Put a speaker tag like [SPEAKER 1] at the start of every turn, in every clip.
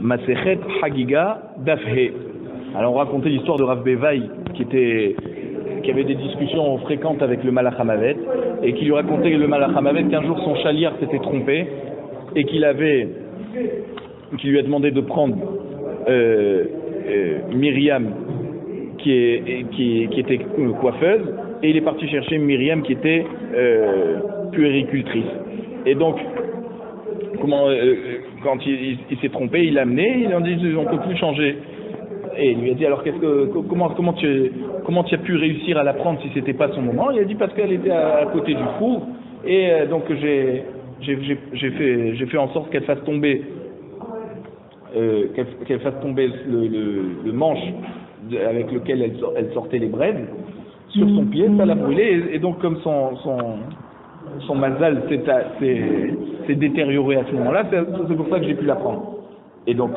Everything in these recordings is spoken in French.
[SPEAKER 1] Masechet Hagiga Dafhe. Alors on racontait l'histoire de Rav Bevaï qui avait des discussions fréquentes avec le Malach Hamavet et qui lui racontait le Malach Hamavet qu'un jour son chaliard s'était trompé et qu'il lui a demandé de prendre Myriam qui était coiffeuse et il est parti chercher Myriam qui était puéricultrice. Et donc quand il s'est trompé, il l'a amené, il a dit on ne peut plus changer. Et il lui a dit alors comment tu as pu réussir à la prendre si c'était pas son moment? Il a dit parce qu'elle était à côté du four et donc j'ai fait en sorte qu'elle fasse tomber le manche avec lequel elle sortait les braises sur son pied, ça l'a brûlé et donc comme son mazal s'est détérioré à ce moment-là, c'est pour ça que j'ai pu la prendre. Et donc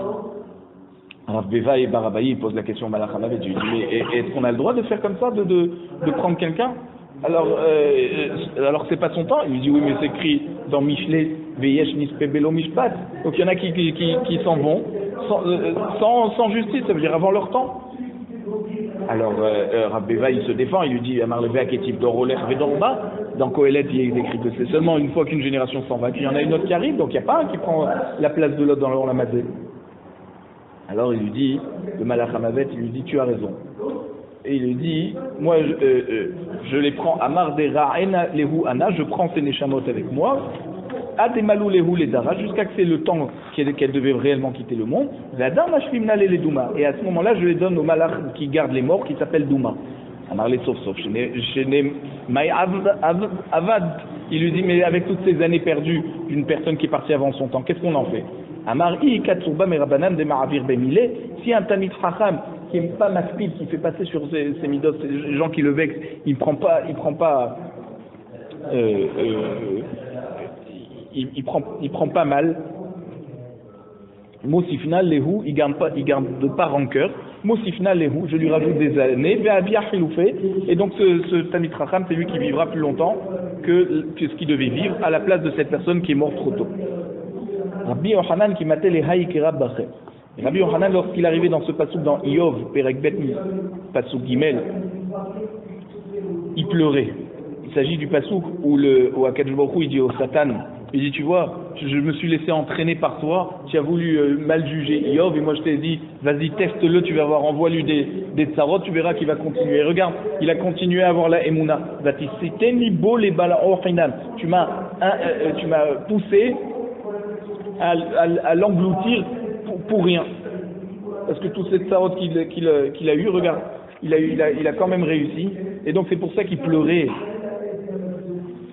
[SPEAKER 1] Rav Bevaï et Barabaï posent la question au Malach Hamavet. Je lui dis mais est-ce qu'on a le droit de faire comme ça, de prendre quelqu'un? Alors c'est pas son temps. Il lui dit oui mais c'est écrit dans Mishlei Veyesh Nispe Belo Mishpat. Donc il y en a qui s'en vont sans justice, ça veut dire avant leur temps. Alors Rav Bevaï il se défend, il lui dit Amar Levei Aketiv Dorolech Vedorba. Dans Kohelet il est écrit que c'est seulement une fois qu'une génération s'en va qu'il y en a une autre qui arrive, donc il n'y a pas un qui prend la place de l'autre dans l'Olamazé. Alors il lui dit, le Malach Hamavet, il lui dit tu as raison. Et il lui dit, moi je les prends Amar de Ra'ena Lehu Ana, je prends ces Neshamot avec moi, Ademalou Lehu Ledara, jusqu'à que c'est le temps qu'elle devait réellement quitter le monde, Vadar Mashvimna le Douma. Et à ce moment-là, je les donne au Malach qui garde les morts, qui s'appelle Douma. Amar le Sof Sof, Avad. Il lui dit, mais avec toutes ces années perdues d'une personne qui est partie avant son temps, qu'est-ce qu'on en fait? Amari Katsurba Merabanan de Maravir Bemile, si un Tamid Chacham qui n'aime pas Maspid, qui fait passer sur ses midos, ces gens qui le vexent, il prend pas mal. Mosifna Lehu, il garde pas rancœur. Mosifna Lehu, je lui rajoute des années. Et donc ce Tamid Chacham, c'est lui qui vivra plus longtemps que ce qu'il devait vivre à la place de cette personne qui est morte trop tôt. Rabbi Yochanan qui m'appelle les Haïkera Baché. Rabbi Yochanan, lorsqu'il arrivait dans ce passouk dans Iyov, Perek Bet, passouk Gimel, il pleurait. Il s'agit du passouk où Akadosh Baruch Hu il dit au Satan, il dit tu vois, je me suis laissé entraîner par toi, tu as voulu mal juger Iyov et moi je t'ai dit vas-y teste-le, tu vas voir, envoie-lui des tsarot, tu verras qu'il va continuer. Et regarde, il a continué à avoir la Emouna. Tu m'as poussé à l'engloutir pour rien. Parce que tous ces tsarot qu'il a eu, regarde, il a quand même réussi. Et donc c'est pour ça qu'il pleurait.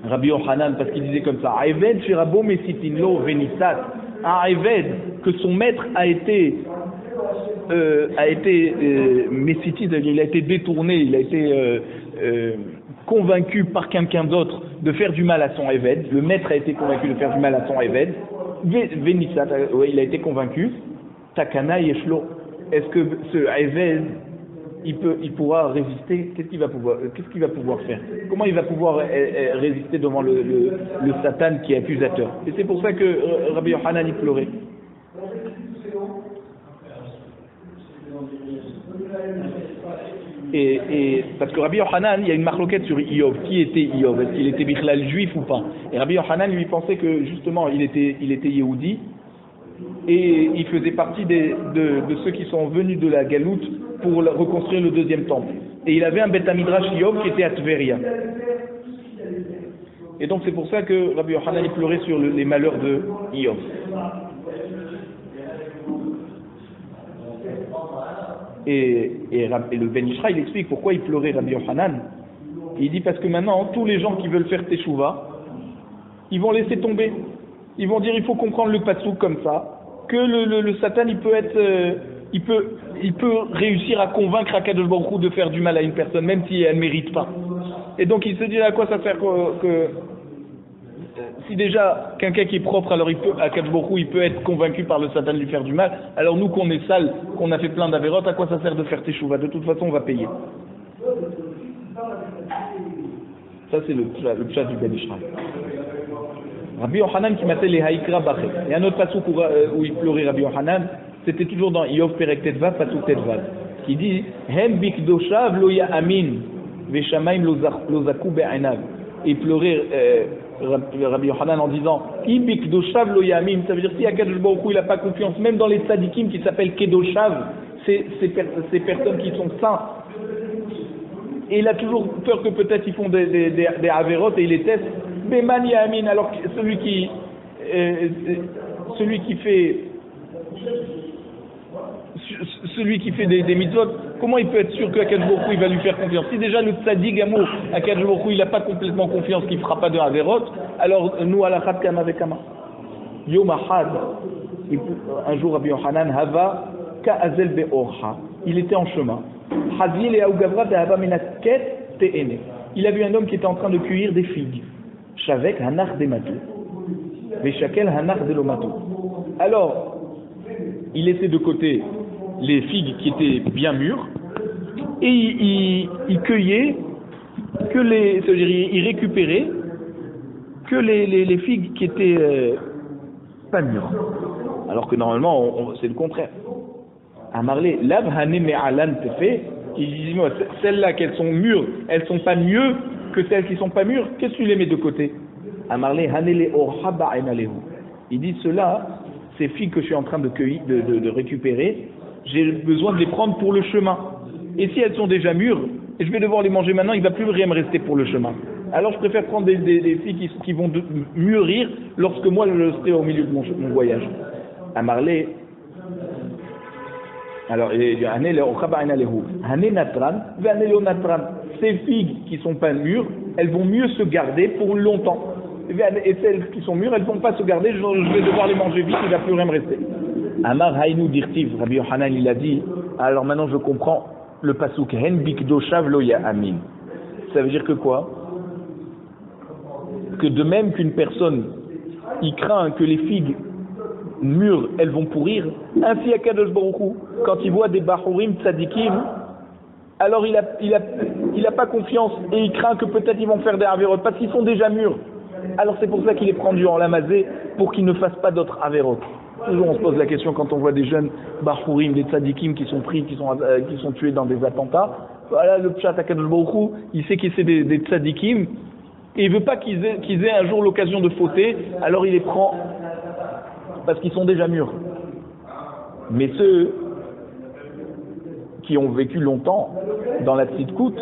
[SPEAKER 1] Rabbi Yochanan, parce qu'il disait comme ça, Aeved Shirabo Mesitinlo Venisat. Un Aeved, que son maître a été Mesitit, il a été détourné, il a été convaincu par quelqu'un d'autre de faire du mal à son Aeved. Le maître a été convaincu de faire du mal à son Aeved. Venisat, oui, il a été convaincu. Takana Yeshlo. Est-ce que ce Aeved, il pourra résister? Qu'est-ce qu'il va pouvoir faire? Comment il va pouvoir résister devant le Satan qui est accusateur? Et c'est pour ça que Rabbi Yochanan il pleurait. Et parce que Rabbi Yochanan, il y a une marloquette sur Iyov. Qui était Iyov? Est-ce qu'il était Bichlal juif ou pas? Et Rabbi Yochanan lui pensait que justement il était Yehudi et il faisait partie de ceux qui sont venus de la Galoute pour reconstruire le deuxième temple. Et il avait un Beth Midrash Iyov qui était à Tveria. Et donc c'est pour ça que Rabbi Yochanan il pleurait sur les malheurs de Iyov. Et le Ben Ishra, il explique pourquoi il pleurait Rabbi Yochanan. Il dit parce que maintenant, tous les gens qui veulent faire Teshuvah, ils vont laisser tomber. Ils vont dire, il faut comprendre le passouk comme ça, que le Satan, il peut réussir à convaincre Akadosh Baruch Hu de faire du mal à une personne, même si elle ne mérite pas. Et donc, il se dit à quoi ça sert que si déjà quelqu'un qui est propre, alors Akadosh Baruch Hu, il peut être convaincu par le Satan de lui faire du mal. Alors nous, qu'on est sale, qu'on a fait plein d'avérotes, à quoi ça sert de faire teshuva? De toute façon, on va payer. Ça, c'est le pshat du Ben Ishraï. Rabbi Yochanan qui m'appelle les Haïkra Baché. Il y a un autre passouk où il pleurait Rabbi Yochanan, c'était toujours dans Iyov Perek Tetvav, passouk Tetvav, qui dit Hem bikdoshav lo ya'amin ve'shamaim lo zaku be'einav. Et il pleurait Rabbi Yochanan en disant I bikdoshav lo ya'amin. Ça veut dire si Akadosh Baruch Hu il n'a pas confiance, même dans les tzadikim qui s'appellent Kedoshav, ces personnes qui sont saints. Et il a toujours peur que peut-être ils font des avérotes et il les teste. Beman Yamin, alors celui qui fait des mitzvot, comment il peut être sûr qu'Akadosh Baruch Hu il va lui faire confiance? Si déjà le tzaddik amour, Akadosh Baruch Hu il n'a pas complètement confiance qu'il ne fera pas de avérote, alors nous à la chat kama vekama. Yom ahad, un jour Rabbi Yochanan hava ka'azel be'orha, il était en chemin. Hazil et Aougavra d'Ahava Menasket Te'ene. Il a vu un homme qui était en train de cueillir des figues. Shavek Hanar Dematou. Veshakel Hanar Delomatou. Alors, il laissait de côté les figues qui étaient bien mûres et il cueillait que c'est-à-dire il récupérait que les figues qui étaient pas mûres. Alors que normalement, c'est le contraire. Amarlé, Lav Hané Me'alan Tefe, il dit moi, celles-là qu'elles sont mûres, elles sont pas mieux que celles qui sont pas mûres, qu'est-ce que tu les mets de côté? Amarlé Hanele Orha Ba'enalehu. Il dit ceux-là, ces figues que je suis en train de cueillir, de récupérer, j'ai besoin de les prendre pour le chemin. Et si elles sont déjà mûres, et je vais devoir les manger maintenant, il ne va plus rien me rester pour le chemin. Alors je préfère prendre des figues qui vont mûrir lorsque moi je serai au milieu de mon voyage. Amarlé. Alors, ces figues qui sont pas mûres, elles vont mieux se garder pour longtemps. Et celles qui sont mûres, elles vont pas se garder, je vais devoir les manger vite, il va plus rien me rester. Amar Haïnou Dirtiv, Rabbi Yochanan il a dit, alors maintenant je comprends le pasuk, Hen bikdoshav lo ya'amin. Ça veut dire que quoi? Que de même qu'une personne, il craint que les figues mûres, elles vont pourrir. Ainsi Akadosh Baruch Hu, quand il voit des bahurim tzadikim, alors il a pas confiance et il craint que peut-être ils vont faire des avérotes parce qu'ils sont déjà mûrs. Alors c'est pour ça qu'il les prend du en lamazé pour qu'ils ne fassent pas d'autres avérotes. Toujours on se pose la question quand on voit des jeunes bahurim, des tzadikim qui sont pris, qui sont tués dans des attentats. Voilà le pshat Akadosh Baruch Hu, il sait que c'est des tzadikim et il veut pas qu'ils aient un jour l'occasion de fauter, alors il les prend parce qu'ils sont déjà mûrs. Mais ceux qui ont vécu longtemps dans la petite coûte,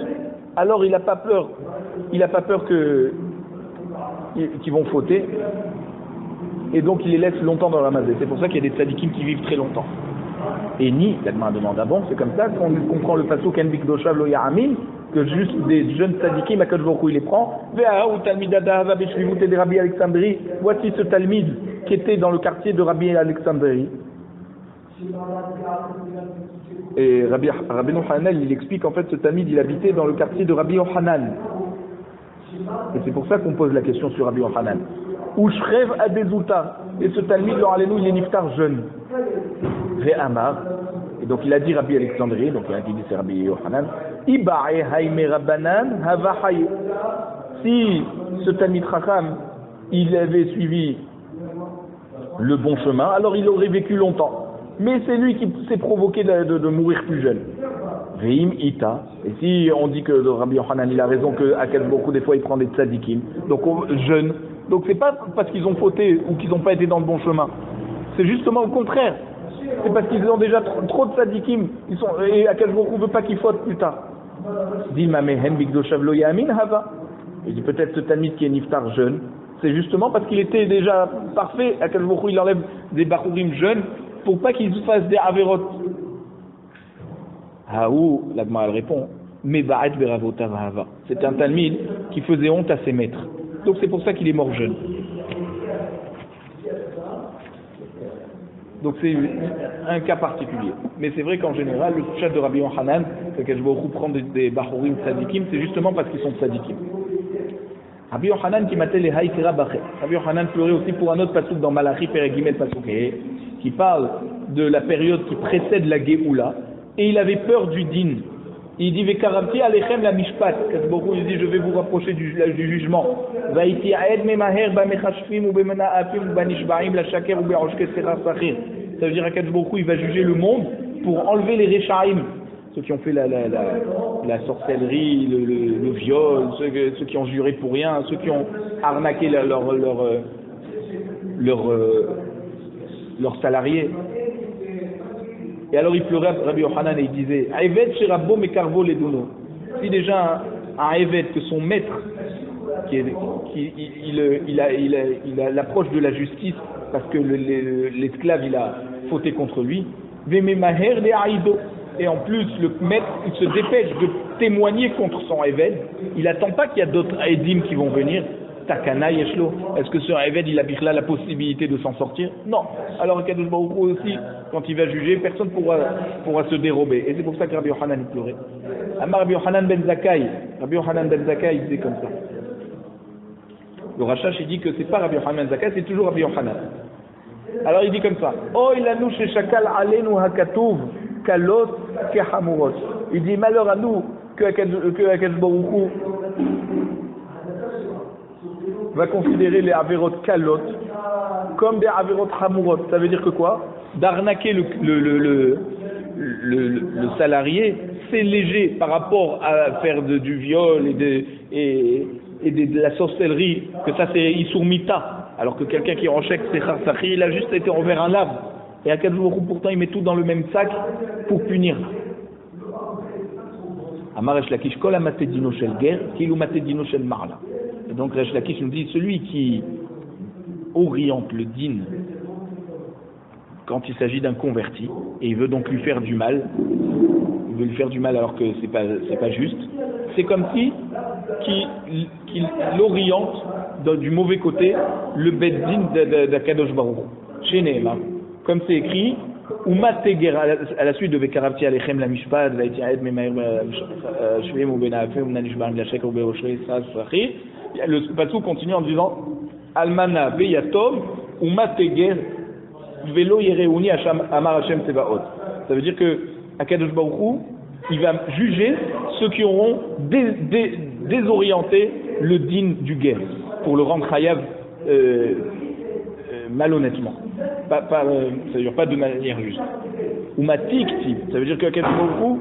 [SPEAKER 1] alors il n'a pas peur qu'ils vont fauter, et donc il les laisse longtemps dans la mazée. C'est pour ça qu'il y a des tzadikim qui vivent très longtemps. Et ni, la demande avant, c'est comme ça qu'on comprend le pasuk Ken bikdoshav lo ya'amin, que juste des jeunes tzadikim, Akadosh Baruch Hu il les prend. Voici ce talmid qui était dans le quartier de Rabbi Alexandrie. Et Rabbi Yochanan, il explique en fait ce talmid, il habitait dans le quartier de Rabbi Yochanan. Et c'est pour ça qu'on pose la question sur Rabbi Yochanan. Ou Shrev Adezouta. Et ce talmid, il est niftar jeune. Ve'amar. Et donc il a dit Rabbi Alexandrie, donc il a dit c'est Rabbi Yochanan. Ibae haime rabbanan hava hay. Si ce talmid chacham, il avait suivi le bon chemin, alors il aurait vécu longtemps. Mais c'est lui qui s'est provoqué de mourir plus jeune. Veim ita. Et si on dit que Rabbi Yochanan il a raison que Akadosh Baruch Hu des fois il prend des tzadikim, donc jeunes. Donc c'est pas parce qu'ils ont fauté ou qu'ils n'ont pas été dans le bon chemin. C'est justement au contraire. C'est parce qu'ils ont déjà trop de tzadikim. Et Akadosh Baruch Hu veut pas qu'ils fautent plus tard. Dit Mamehen bikdoshav lo ya'amin hava. Il dit peut-être ce talmid qui est niftar jeune. C'est justement parce qu'il était déjà parfait. Akadosh Baruch Hu il enlève des bachurim jeunes pour pas qu'ils fassent des avérotes. Haou, la Gemara elle répond, mais ba'at beravota vahava. C'est un talmid qui faisait honte à ses maîtres. Donc c'est pour ça qu'il est mort jeune. Donc c'est un cas particulier. Mais c'est vrai qu'en général, le chat de Rabbi Yochanan, c'est que je vais reprendre des bachurim tzadikim, c'est justement parce qu'ils sont tzadikim. Rabbi Yochanan qui m'appelle les haïkra baché. Rabbi Yochanan pleurait aussi pour un autre pasuk dans Malachi Perek pasuk qui parle de la période qui précède la Géoula, et il avait peur du din. Il dit Vekaramti alechem la mishpat. Beaucoup il dit je vais vous rapprocher du jugement. Vaïti aed memaher bamechashfim ou bemenaafim ou banishbaim la shaker ou be'oshke sera sachir. Ça veut dire qu'Akadosh Baruch Hu il va juger le monde pour enlever les rechaim, ceux qui ont fait la sorcellerie, le viol, ceux qui ont juré pour rien, ceux qui ont arnaqué leurs salariés. Et alors il pleurait Rabbi Yochanan et il disait Aeved Sherabbo Mekarvo Leduno. Si déjà un Aeved, que son maître, il approche de la justice parce que l'esclave il a fauté contre lui, Vememaher de Aido. Et en plus le maître il se dépêche de témoigner contre son Aeved, il n'attend pas qu'il y a d'autres Aedim qui vont venir. Takana Yeshlo. Est-ce que sur Eved il a là la possibilité de s'en sortir? Non. Alors Kadosh Baruch Hu aussi, quand il va juger, personne pourra se dérober. Et c'est pour ça que Rabbi Yochanan il pleurait. Amar Rabbi Yochanan ben Zakkai. Rabbi Yochanan ben Zakkai il disait comme ça. Le Rachash il dit que c'est pas Rabbi Yochanan ben Zakkai, c'est toujours Rabbi Yochanan. Alors il dit comme ça. Oh ilanu sheshakal alenu hakatuv kalot kehamurot. Il dit malheur à nous que Kadosh Baruch Hu va considérer les averot kalot comme des averot hamurot. Ça veut dire que quoi? D'arnaquer le salarié, c'est léger par rapport à faire du viol et de la sorcellerie, que ça c'est Issour Mita, alors que quelqu'un qui renchèque c'est Kharsakhi, il a juste été envers un lave. Et à 4 jours pourtant il met tout dans le même sac pour punir. Amar Resh Lakish kol amatedino shel ger kilu matedino shel marla. Et donc Resh Lakish nous dit celui qui oriente le din quand il s'agit d'un converti et il veut donc lui faire du mal, il veut lui faire du mal alors que c'est pas juste, c'est comme si qu'il l'oriente du mauvais côté le beddin d'Akadosh Baruch Hu. Chez Nehemar, comme c'est écrit à la suite de Vekaravti alechem la mishpat vaiti aed memair shvim ou benafem ou nanishbarim la shek ou beoshrei sasrachi. Le pasuk continue en disant almana veyatom ou mateger velo yereuni amar Hashem Tsevaot. Ça veut dire que Akadosh Baruch Hu il va juger ceux qui auront désorienté le din du guerre pour le rendre chayav malhonnêtement. Ça veut dire pas de manière juste. Ou matikti, ça veut dire que Akadosh Baruch Hu,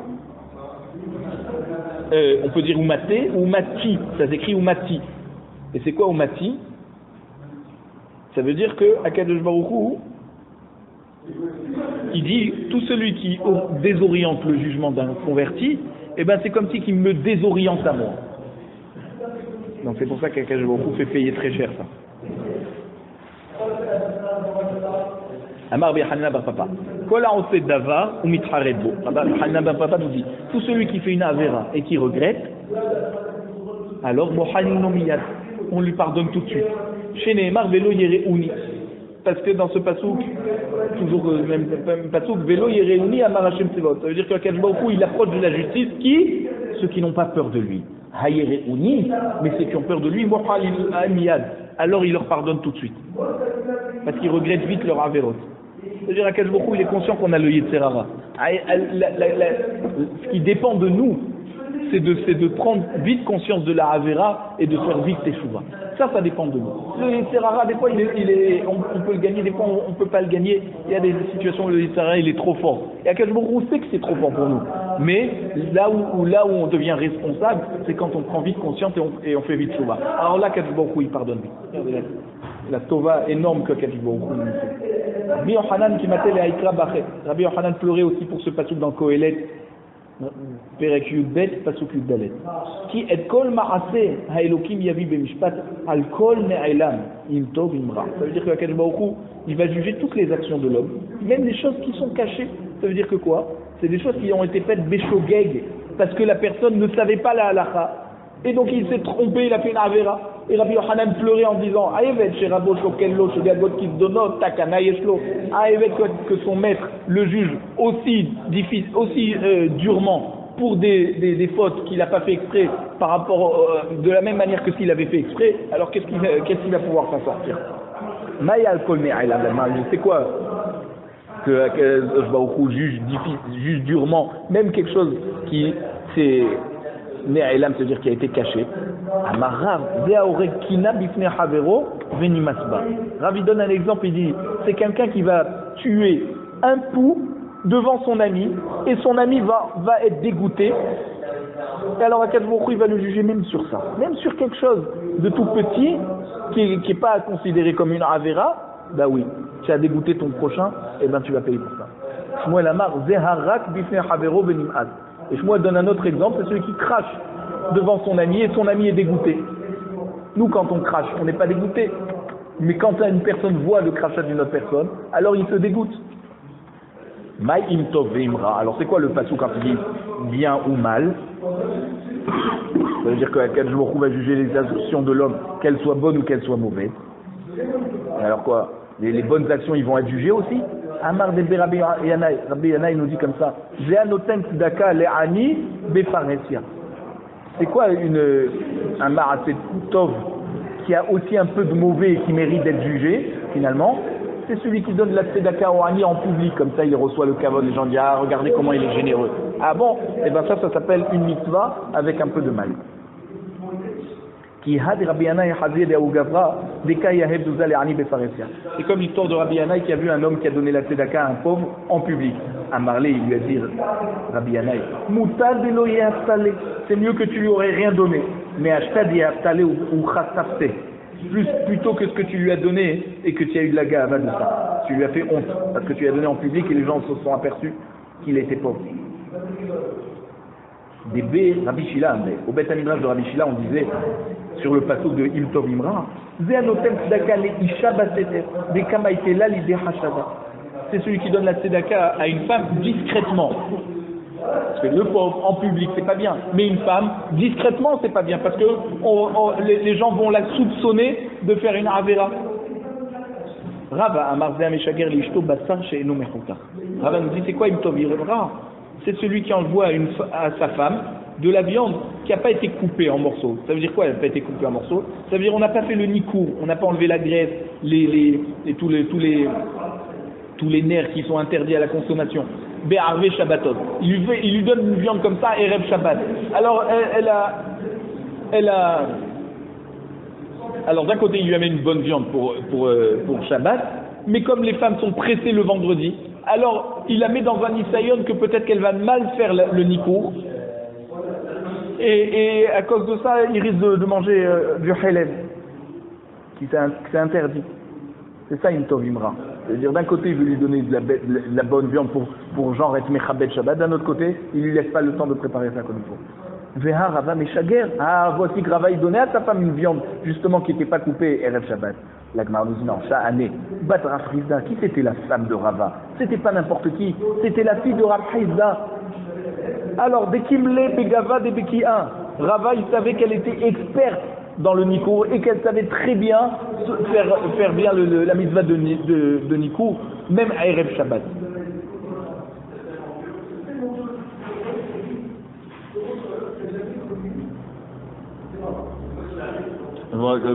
[SPEAKER 1] on peut dire umate ou mati, ça s'écrit umati. Et c'est quoi umati? Ça veut dire que Akadosh Baruch Hu, il dit tout celui qui désoriente le jugement d'un converti, eh ben c'est comme si qu'il me désoriente à moi. Donc c'est pour ça qu'Akadosh Baruch Hu fait payer très cher ça. Amar bi Hanina bar Papa. Kol ha'oseh davar ou mitchared bo. Hanina bar Papa nous dit tout celui qui fait une avera et qui regrette, alors mohanino miyad, on lui pardonne tout de suite. Chez Nehemar velo yereuni. Parce que dans ce pasouk, toujours même pasouk, velo yereuni amar Hashem Tsevaot. Ça veut dire que Akadosh Baruch Hu, il approche de la justice qui? Ceux qui n'ont pas peur de lui. Hayereuni, mais ceux qui ont peur de lui, mohanino miyad. Alors il leur pardonne tout de suite. Parce qu'ils regrettent vite leur averot. C'est-à-dire Akadosh Baruch Hu, il est conscient qu'on a le Yetzer Hara. Ce qui dépend de nous, c'est de prendre vite conscience de la Avera et de faire vite Teshuvah. Ça dépend de nous. Le Yetzer Hara, des fois, on peut le gagner, des fois, on ne peut pas le gagner. Il y a des situations où le Yetzer Hara, il est trop fort. Et Akadosh Baruch Hu sait que c'est trop fort pour nous. Mais là où on devient responsable, c'est quand on prend vite conscience et on fait vite Teshuvah. Alors là, Akadosh Baruch Hu, il pardonne vite. La tova énorme que Akadosh Baruch Hu nous fait. Rabbi Yochanan qui m'appelle à Ikra Bachet. Rabbi Yochanan pleurait aussi pour ce pasuk dans Kohelet. Perek Yudbet, pasuk Yuddalet. Qui et kol ma'aseh ha'elokim yavi b'mishpat al kol ne'elam im tov im ra. Ça veut dire que Akadosh Baruch Hu, il va juger toutes les actions de l'homme, même les choses qui sont cachées. Ça veut dire que quoi? C'est des choses qui ont été faites beshogeg, parce que la personne ne savait pas la halacha. Et donc il s'est trompé, il a fait une avera. Et Rabbi Yochanan pleurait en disant Aevet sherabo shokello shogagot kivdonot takana yeshlo. Aevet que son maître le juge aussi durement pour des fautes qu'il n'a pas fait exprès par rapport de la même manière que s'il avait fait exprès. Alors qu'est-ce qu'il va pouvoir s'en sortir? Maya al kol me'alam, c'est quoi? que juge durement, même quelque chose qui c'est ne'elam, c'est-à-dire qui a été caché. Amarav, Rav il donne un exemple, il dit, c'est quelqu'un qui va tuer un pou devant son ami, et son ami va être dégoûté. Et alors Akadosh Baruch Hu, il va le juger même sur ça, même sur quelque chose de tout petit, qui n'est pas considéré comme une avera. Bah oui, tu as dégoûté ton prochain, et ben tu vas payer pour ça. Shmuel Amar, Zeharak bifnei havero benim'ad. Et Shmuel donne un autre exemple, c'est celui qui crache devant son ami, et son ami est dégoûté. Nous, quand on crache, on n'est pas dégoûté. Mais quand une personne voit le crachat d'une autre personne, alors il se dégoûte. Maï imtov veimra. Alors c'est quoi le passou quand il dit bien ou mal? Ça veut dire qu'Akadosh Baruch Hu va juger les actions de l'homme, qu'elles soient bonnes ou qu'elles soient mauvaises. Alors quoi? Les bonnes actions, ils vont être jugées aussi? Amar de Rabbi Yanaï nous dit comme ça. Zeanoten tzedaka le'ani befaresia. C'est quoi un maraset tov qui a aussi un peu de mauvais et qui mérite d'être jugé finalement? C'est celui qui donne la tzedaka au ani en public, comme ça il reçoit le kavod, les gens disent ah regardez comment il est généreux. Ah bon? Et ben ça s'appelle une mitzvah avec un peu de mal. C'est comme l'histoire de Rabbi Yanaï qui a vu un homme qui a donné la tzedaka à un pauvre en public. À Marley, il lui a dit, Rabbi Yanaï, c'est mieux que tu lui aurais rien donné. Mais ou plutôt que ce que tu lui as donné et que tu as eu de la gava de ça. Tu lui as fait honte parce que tu lui as donné en public et les gens se sont aperçus qu'il était pauvre. Rabbi Shila, au Beth Amidrash de Rabbi Shila, on disait sur le passouk de Il Tov Imra, c'est celui qui donne la tzedaka à une femme discrètement. Parce que le pauvre en public c'est pas bien, mais une femme discrètement c'est pas bien parce que les gens vont la soupçonner de faire une avera. Rava nous dit c'est quoi Il Tov Imra? C'est celui qui envoie à sa femme de la viande qui n'a pas été coupée en morceaux. Ça veut dire quoi, elle n'a pas été coupée en morceaux? Ça veut dire on n'a pas fait le nikour, on n'a pas enlevé la graisse, tous les nerfs qui sont interdits à la consommation. Be'arve Shabbatot. Il lui donne une viande comme ça, Erev Shabbat. Alors alors d'un côté il lui amène une bonne viande pour Shabbat, mais comme les femmes sont pressées le vendredi, alors il la met dans un nisayon que peut-être qu'elle va mal faire le nikour, et à cause de ça il risque de manger du halal qui c'est interdit. C'est ça une tov imra. C'est-à-dire d'un côté il veut lui donner de la bonne viande pour genre être mechabed Shabbat, d'un autre côté il lui laisse pas le temps de préparer ça comme il faut. Veha Rava Meshager. Ah, voici que Rava il donnait à sa femme une viande justement qui n'était pas coupée Erev Shabbat. La Gemara nous dit non, ça année. Bat Rav Hizda, qui c'était la femme de Rava? C'était pas n'importe qui, c'était la fille de Rav Hizda. Alors, Bekimle Begava de Beki 1. Rava il savait qu'elle était experte dans le Nikour et qu'elle savait très bien faire bien la mitzvah de Nikour, même à Erev Shabbat.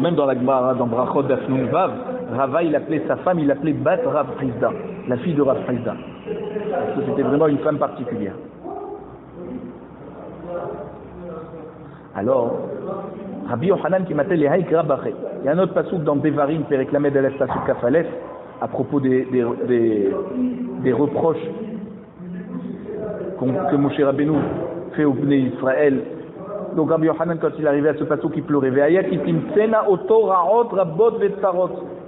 [SPEAKER 1] Même dans la Gemara, dans Brachot d'Afnun Vav, Rava il appelait sa femme, il l'appelait Bat Rav Hizda, la fille de Rav Hizda. Parce que c'était vraiment une femme particulière. Alors, Rabbi Yochanan qui m'appelle les Haïk Rabaché. Il y a un autre passouk dans Devarim, Perek Lamed Alef Passouk Kafalef, à propos des reproches que Moshe Rabbeinu fait au Bnei Israël. Donc Rabbi Yochanan, quand il arrivait à ce passouk, il pleurait.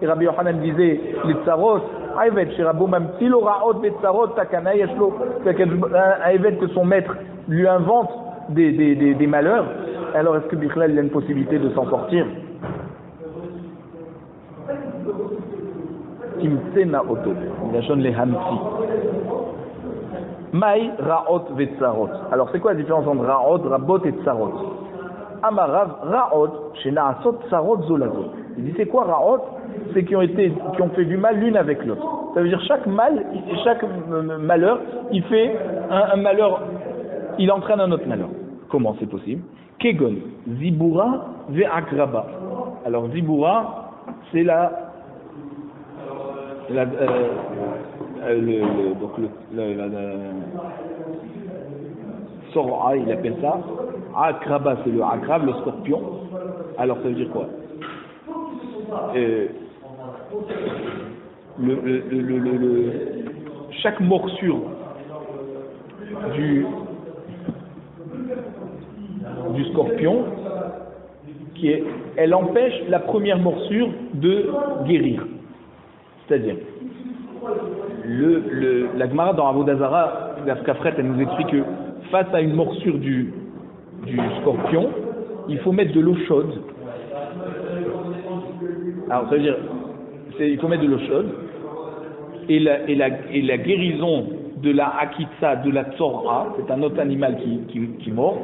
[SPEAKER 1] Et Rabbi Yochanan disait, les tsarot, un évêque que son maître lui invente des malheurs, alors est-ce que Bichlal il a une possibilité de s'en sortir? Timtsena oto, il les hamsi. Maï ra'ot vetsarot. Alors c'est quoi la différence entre ra'ot, rabot et tsarot? Amarav ra'ot shena'asot tsarot zolazot. Il dit c'est quoi ra'ot? C'est qui ont fait du mal l'une avec l'autre. Ça veut dire chaque malheur, il fait un malheur, il entraîne un autre malheur. Comment c'est possible? Kegon, Zibura ve'akraba. Alors Zibura, c'est Sor'a, il appelle ça. Akraba, c'est le akrab, le scorpion. Alors ça veut dire quoi? Chaque morsure du scorpion, elle empêche la première morsure de guérir. C'est-à-dire, la Gemara dans Avodah Zarah, la Kafret, elle nous explique que face à une morsure du scorpion, il faut mettre de l'eau chaude. Alors ça veut dire, il faut mettre de l'eau chaude, et la guérison de la Akitsa, de la Tzor'a, c'est un autre animal qui mord,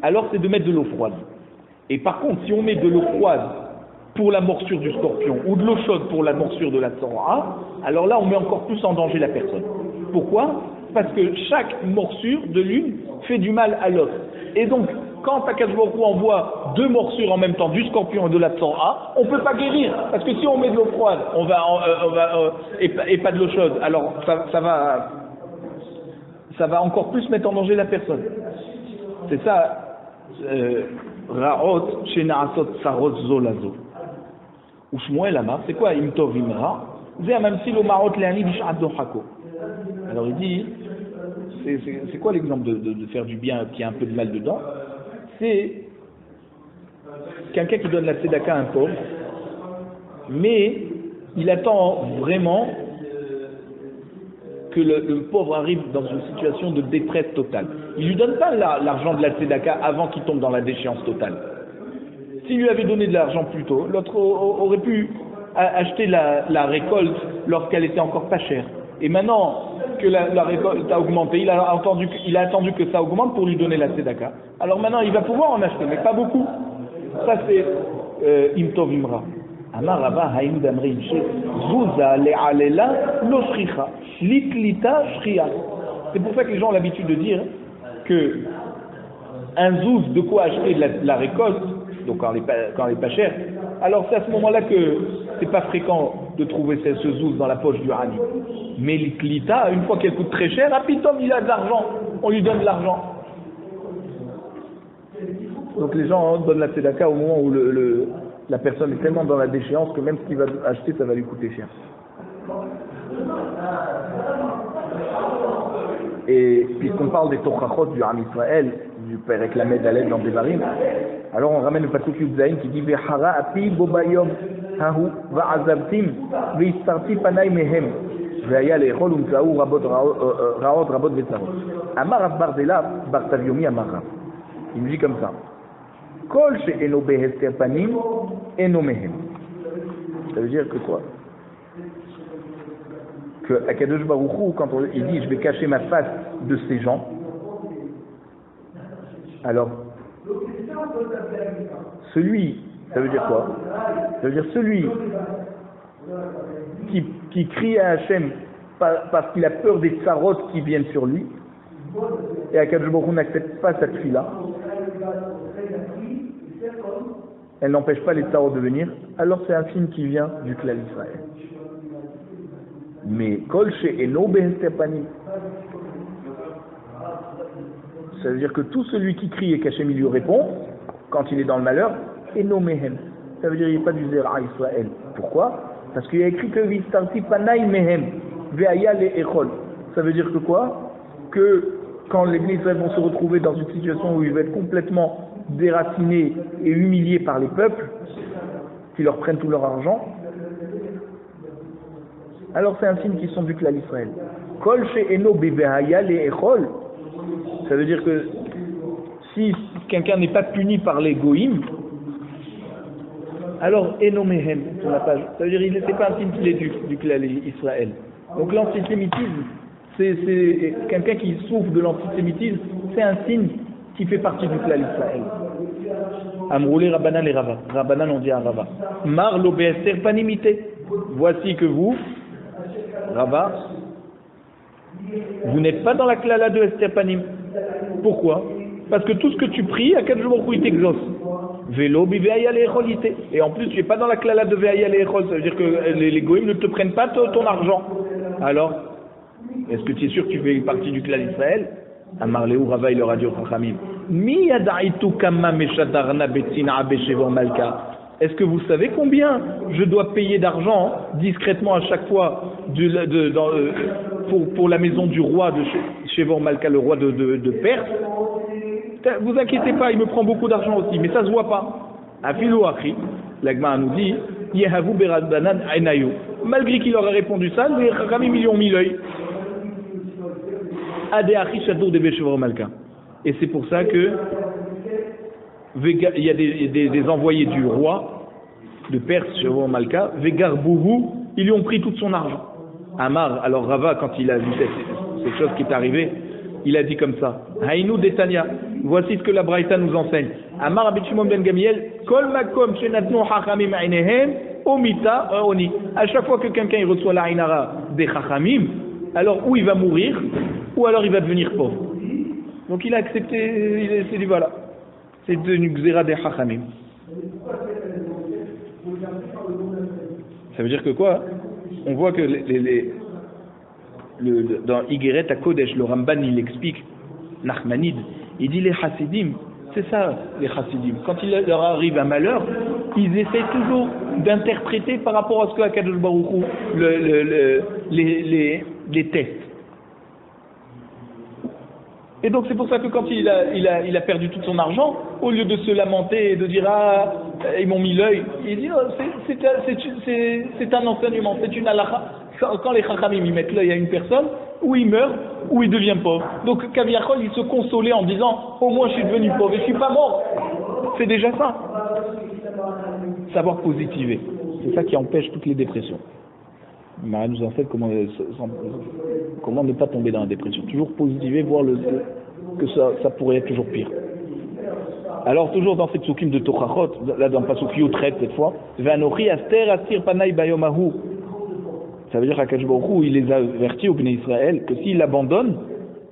[SPEAKER 1] alors c'est de mettre de l'eau froide. Et par contre, si on met de l'eau froide pour la morsure du scorpion, ou de l'eau chaude pour la morsure de la Tzor'a, alors là on met encore plus en danger la personne. Pourquoi? Parce que chaque morsure de l'une fait du mal à l'autre. Et donc, quand Akadosh Baruch Hu envoie deux morsures en même temps, du scorpion et de la Tzor'a, on ne peut pas guérir. Parce que si on met de l'eau froide et pas de l'eau chaude, alors ça va encore plus mettre en danger la personne. C'est ça, Ra'ot, Shena'asot, Sarot, Zolazo. Ou Shmuel Amar, c'est quoi Imtov Imra? Zé Amamsil Omarot Leani Bish'ad Dohako. Alors il dit, c'est quoi l'exemple de faire du bien qui a un peu de mal dedans? C'est quelqu'un qui donne la tzedaka à un pauvre, mais il attend vraiment que le pauvre arrive dans une situation de détresse totale. Il lui donne pas l'argent de la tzedaka avant qu'il tombe dans la déchéance totale. S'il lui avait donné de l'argent plus tôt, l'autre aurait pu acheter la récolte lorsqu'elle était encore pas chère. Et maintenant que la récolte a augmenté, il a attendu que ça augmente pour lui donner la tzedaka. Alors maintenant, il va pouvoir en acheter, mais pas beaucoup. Ça, c'est Imtov Imra. Amar Rava Haïm Damri Imche Zouza Le'alela Lo Shricha Liklita Shriya. C'est pour ça que les gens ont l'habitude de dire que un zouz, de quoi acheter la récolte, donc quand elle est pas chère, alors c'est à ce moment-là que c'est pas fréquent de trouver ce zouz dans la poche du Hani. Mais l'iklita, une fois qu'elle coûte très cher, rapitom, il a de l'argent, on lui donne de l'argent. Donc les gens donnent la tzedaka au moment où la personne est tellement dans la déchéance que même ce qu'il va acheter, ça va lui coûter cher. Et puisqu'on parle des Tochachot du Ham Israël, du Père réclamé d'Aled dans Devarim, alors on ramène le Pasuk Yudzaïn qui dit Vechara api bobayom hahu va'azavtim ve'istarti panay mehem ve'aya le'echol umtzaou raot rabot ve'tzarot. Amar Rav Barzela bar Tavyomi Amar Rav. Il me dit comme ça. Kol she'eno behester panim eno mehem. Ça veut dire que quoi? Que Akadosh Baruch Hu, quand il dit je vais cacher ma face de ces gens, alors celui, ça veut dire quoi? Ça veut dire celui qui crie à Hachem parce qu'il a peur des tsarot qui viennent sur lui, et Akadosh Baruch Hu n'accepte pas cette fille-là, elle n'empêche pas les tsarot de venir, alors c'est un signe qui vient du clan d'Israël. Mais kol she'eno behester panim, ça veut dire que tout celui qui crie et qu'Hachem lui répond quand il est dans le malheur, eno mehem, ça veut dire qu'il n'y a pas du zera Israël. Pourquoi? Parce qu'il y a écrit que vistarti panay mehem ve'aya le'echol. Ça veut dire que quoi? Que quand les Israël vont se retrouver dans une situation où ils vont être complètement déracinés et humiliés par les peuples qui leur prennent tout leur argent, alors c'est un signe qu'ils sont du clan Israël. Kol she'eno beve'aya le'echol, ça veut dire que si quelqu'un n'est pas puni par les goïms, alors eno mehem sur la page. Ça veut dire qu'il n'est pas un signe qu'il est du clan Israël. Donc l'antisémitisme, c'est quelqu'un qui souffre de l'antisémitisme, c'est un signe qui fait partie du clan Israël. Amroulé Rabbanan et Rava. Rabbanan on dit à Rava. Mar lo be'ester panimité. Voici que vous, Rava, vous n'êtes pas dans la klala de Esther Panim. Pourquoi? Parce que tout ce que tu pries, à quel jour il t'exauce. Vélo, biveaya l'écholité. Et en plus, tu n'es pas dans la klala de veaya l'échol. Ça veut dire que les goïms ne te prennent pas ton argent. Alors, est-ce que tu es sûr que tu fais partie du clan d'Israël? Amar Léou Rava, il leur a dit au Chachamim, Mi yadaitu kama meshadarna betzina beshevor malka. Est-ce que vous savez combien je dois payer d'argent discrètement à chaque fois pour la maison du roi de Shevor Malka, le roi de Perse? Vous inquiétez pas, il me prend beaucoup d'argent aussi, mais ça se voit pas. Afilou Akhi, l'Agma nous dit, Yehavu beradanan ainayu. Malgré qu'il leur a répondu ça, les Chachamim ils lui ont mis l'œil. Ade Akhi Shadour de Shevor Malka. Et c'est pour ça que il y a des envoyés du roi de Perse, Shevor Malka, Vegarbohu, ils lui ont pris tout son argent. Amar, alors Rava, quand il a vu cette chose qui est arrivée, il a dit comme ça, Haïnou Detania, voici ce que la Braïta nous enseigne. Amar Rabbi Shimon ben Gamiel, Kol makom shenatnu hachamim ainehem, omita oni. À chaque fois que quelqu'un il reçoit la ainara des hachamim, alors ou il va mourir, ou alors il va devenir pauvre. Donc il a accepté, il s'est dit voilà. C'est devenu Xéra des Chachamim. Ça veut dire que quoi? On voit que dans Igeret à Kodesh, le Ramban il explique, Nachmanide, il dit les Hasidim, c'est ça les Hasidim. Quand il leur arrive un malheur, ils essaient toujours d'interpréter par rapport à ce que HaKadosh Baruch Hu les tests. Et donc c'est pour ça que quand il a perdu tout son argent, au lieu de se lamenter et de dire ah ils m'ont mis l'œil, il dit oh, c'est un enseignement, c'est une halakha. Quand les chachamim ils mettent l'œil à une personne, ou il meurt, ou il devient pauvre. Donc Kaviachol il se consolait en disant au moins je suis devenu pauvre et je suis pas mort. C'est déjà ça. Savoir positiver, c'est ça qui empêche toutes les dépressions. Marie nous enseigne comment ne pas tomber dans la dépression. Toujours positiver, voir que ça pourrait être toujours pire. Alors, toujours dans cette soukim de Tochachot, là dans Pasuk Yotret cette fois, Ve'anochi aster astir panay bayomahu. Ça veut dire qu'Akadosh Baruch Hu, il les a avertis au Bnei Israël que s'ils l'abandonnent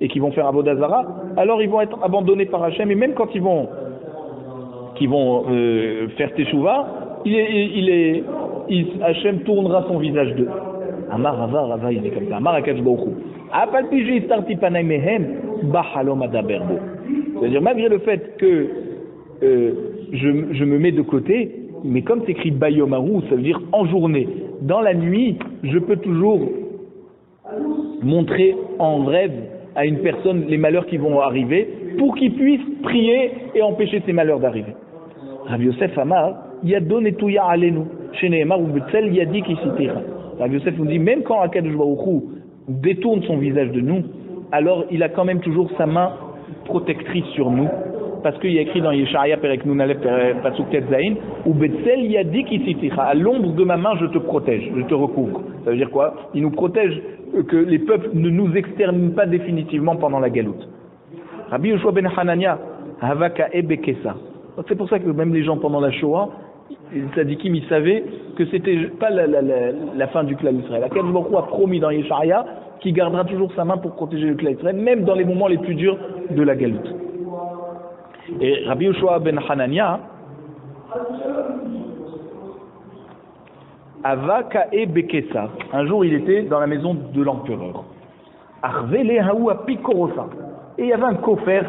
[SPEAKER 1] et qu'ils vont faire Avodah Zara, alors ils vont être abandonnés par Hachem. Et même quand ils vont faire Teshuvah, Hachem tournera son visage d'eux. Amar Rava, il dit comme ça. Amar Akadosh Baruch Hu. Apalpi starti panay mehem bachalom adaberbo. C'est-à-dire malgré le fait que je me mets de côté, mais comme c'est écrit bayomahu, ça veut dire en journée. Dans la nuit, je peux toujours montrer en rêve à une personne les malheurs qui vont arriver pour qu'il puisse prier et empêcher ces malheurs d'arriver. Rabbi Yosef Amar, Yadon etuya alenu, sheneemar ou betzel yadi kisitira. Rabbi Yosef nous dit, même quand HaKadosh Baruch Hu détourne son visage de nous, alors il a quand même toujours sa main protectrice sur nous, parce qu'il y a écrit dans Yesharia Perek Nun Aleph Pasuk Tet Zayin, ou Betzel Yadi Kisiticha, à l'ombre de ma main je te protège, je te recouvre. Ça veut dire quoi? Il nous protège que les peuples ne nous exterminent pas définitivement pendant la galoute. Rabbi Yoshua ben Hanania, Havaka Ebekesa. C'est pour ça que même les gens pendant la Shoah, les tzadikim, ils savaient que c'était pas la fin du clan d'Israël. HaKadosh Baruch Hu a promis dans Yesharia qu'il gardera toujours sa main pour protéger le clan d'Israël, même dans les moments les plus durs de la galoute. Et Rabbi Yoshua ben Hanania, Avaka e Bekesa, un jour il était dans la maison de l'empereur. Arvele Haou a Pikorosa. Et il y avait un coffre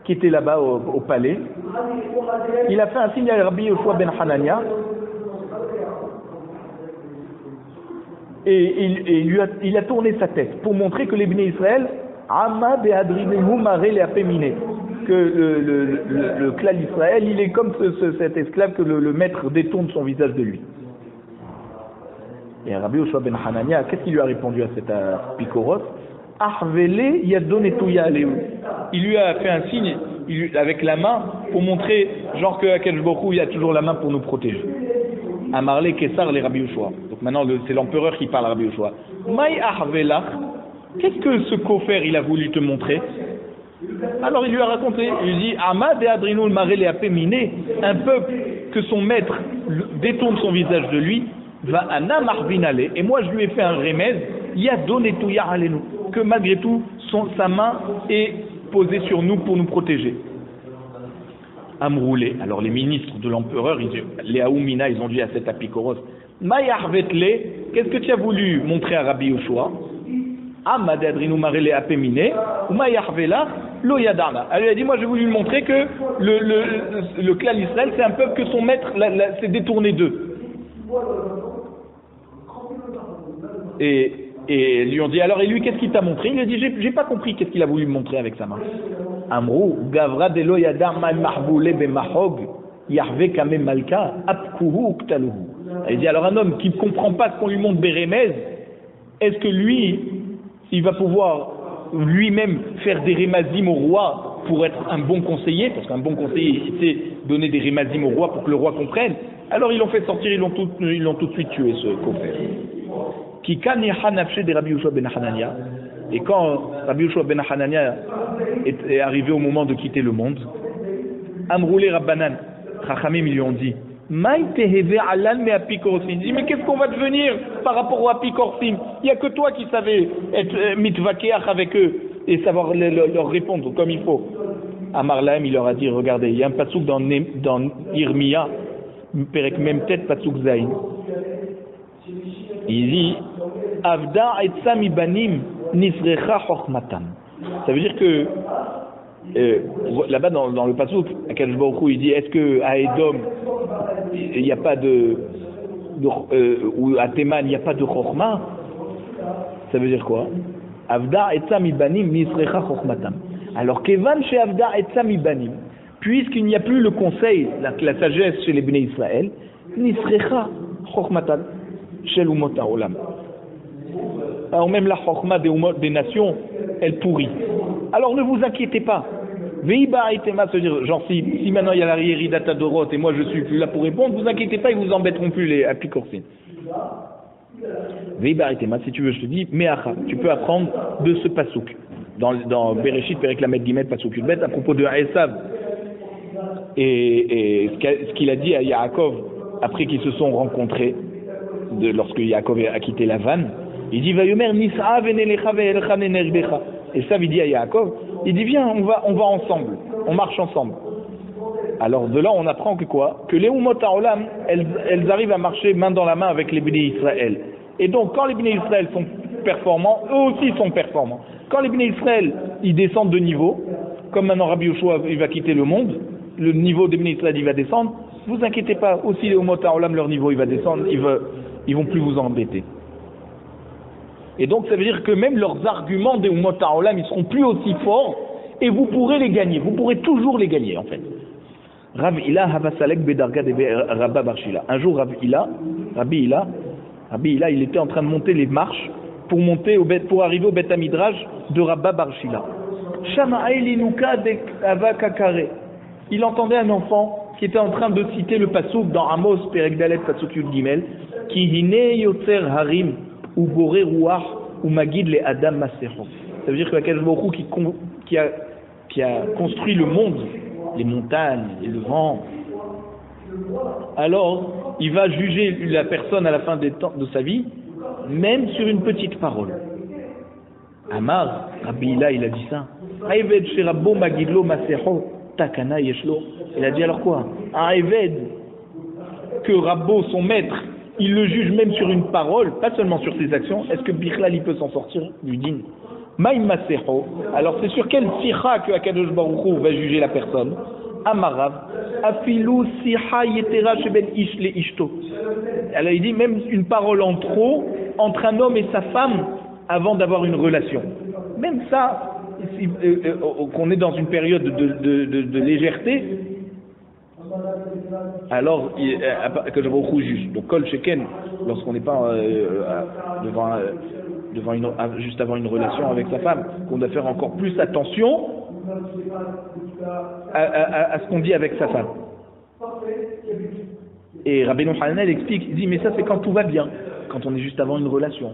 [SPEAKER 1] qui était là-bas au palais. Il a fait un signe à Rabbi Yoshua ben Hanania. Et il a tourné sa tête pour montrer que les Bnei Israël, Amad et Adrinehu Maré les Apéminé, que le clan d'Israël, il est comme cet esclave que le maître détourne son visage de lui. Et Rabbi Yoshua ben Hanania, qu'est-ce qu'il lui a répondu à cet Pikoros? Ahvele Yadon etuya aleu. Il lui a fait un signe avec la main pour montrer, genre que HaKadosh Baruch Hu, il y a toujours la main pour nous protéger. Amarle Kessar les Rabbi Yoshua. Donc maintenant c'est l'empereur qui parle à Rabbi Yoshua. Maï ahvelach. Qu'est-ce que ce coffre il a voulu te montrer? Alors il lui a raconté, il lui dit Amad et Adrino le Maré les Apéminé, un peuple que son maître détourne son visage de lui, va Anna Marvinale, et moi je lui ai fait un remède, Yadon et Touya Alenu, que malgré tout sa main est posée sur nous pour nous protéger. Amroulé, alors les ministres de l'empereur, les Aoumina, ils ont dit à cet Apikoros, Maïarvetle, qu'est-ce que tu as voulu montrer à Rabbi Yoshua? Elle lui a dit, moi je voulu lui montrer que le clan d'Israël, c'est un peuple que son maître s'est détourné d'eux. Et ils lui ont dit, alors, et lui, qu'est-ce qu'il t'a montré? Il a dit, j'ai pas compris qu'est-ce qu'il a voulu me montrer avec sa main. Amrou, Gavra de lo yadar mal mahboule be mahog, Yahvé kame malka, apkuhu uktaluhu. Il dit, alors un homme qui ne comprend pas ce qu'on lui montre Bérémez, est-ce que lui, il va pouvoir lui-même faire des rémazim au roi pour être un bon conseiller? Parce qu'un bon conseiller, il sait donner des rémazim au roi pour que le roi comprenne. Alors ils l'ont fait sortir, ils l'ont tout de suite tué, ce Kofar. Qui kaniha nafshe de Rabbi Yoshua ben Hanania. Et quand Rabbi Yoshua ben Hanania est arrivé au moment de quitter le monde, Amroulé Rabbanan, Chachamim, ils lui ont dit, il dit, mais qu'est-ce qu'on va devenir par rapport aux apikorsim? Il n'y a que toi qui savais être mitvakeach avec eux et savoir leur répondre comme il faut. Amarlaim, il leur a dit, regardez, il y a un pasouk dans Irmia, Perek même tête pasouk Zain. Il dit, Avda etzam ibanim nisrecha chochmatam. Ça veut dire que là-bas dans le pasouk, Akadosh Baruch Hu, il dit, est-ce que à Edom il n'y a pas ou à Théman il n'y a pas de chokhma? Ça veut dire quoi? Avda etzam ibanim nisrecha chokhmatam. Alors kevan chez Avda etzam ibanim, puisqu'il n'y a plus le conseil, la sagesse chez les Bnei Israël, nisrecha chokhmatam shel umot haolam. Alors même la chokhma des nations, elle pourrit. Alors ne vous inquiétez pas. Veiba itema, se dire, genre si maintenant il y a la Yeridata Dorot et moi je suis plus là pour répondre, vous inquiétez pas, ils vous embêteront plus les apikorsim. Veiba itema, si tu veux, je te dis, meacha, tu peux apprendre de ce pasouk dans Bereshit Perek Lamed Gimel pasouk Yudbet à propos de Esav et ce qu'il a dit à Yaakov après qu'ils se sont rencontrés lorsque Yaakov a quitté la vanne. Il dit Vayomer Nis'a venelecha ve'elcha nenerbecha. Et ça, il dit à Yaakov, il dit viens, on va ensemble, on marche ensemble. Alors de là, on apprend que quoi? Que les Umot HaOlam, elles arrivent à marcher main dans la main avec les Bnei Israël. Et donc, quand les Bnei Israël sont performants, eux aussi sont performants. Quand les Bnei Israël, ils descendent de niveau, comme maintenant Rabbi Yoshua, il va quitter le monde, le niveau des Bnei Israël, il va descendre, vous inquiétez pas, aussi les Umot HaOlam, leur niveau, il va descendre, ils vont plus vous embêter. Et donc ça veut dire que même leurs arguments des Umot HaOlam, ils seront plus aussi forts et vous pourrez les gagner, vous pourrez toujours les gagner en fait. Rav Hila Havasalek Bedarga de Rabba Barshila. Un jour Rabbi Hila, il était en train de monter les marches pour arriver au Beth Midrash de Rabba Barshila. Il entendait un enfant qui était en train de citer le pasouk dans Amos Perek Dalet Pasuk Yud Gimel, qui hine yotzer harim ou boré ruach ou magid le adam masecho. Ça veut dire que Akadosh Baruch Hu qui a construit le monde, les montagnes et le vent, alors il va juger la personne à la fin des temps de sa vie, même sur une petite parole. Amar, Rabbi Hila, il a dit ça. Aïved sherabbo magidlo masecho takana yeshlo. Il a dit alors quoi? Un Aïved que Rabbo, son maître, il le juge même sur une parole, pas seulement sur ses actions. Est-ce que Bichlal il peut s'en sortir du din? Maïm masecho. Alors c'est sur quel sicha que Akadosh Baruch Hu va juger la personne? Amarav, afilu sicha yetera sheben ish le ishto. Alors il dit même une parole en trop entre un homme et sa femme avant d'avoir une relation. Même ça, qu'on est dans une période de légèreté, alors que je vous juge. Donc kol sheken, lorsqu'on n'est pas juste avant une relation avec sa femme, qu'on doit faire encore plus attention à ce qu'on dit avec sa femme. Et Rabbeinu Hananel explique, il dit mais ça c'est quand tout va bien, quand on est juste avant une relation.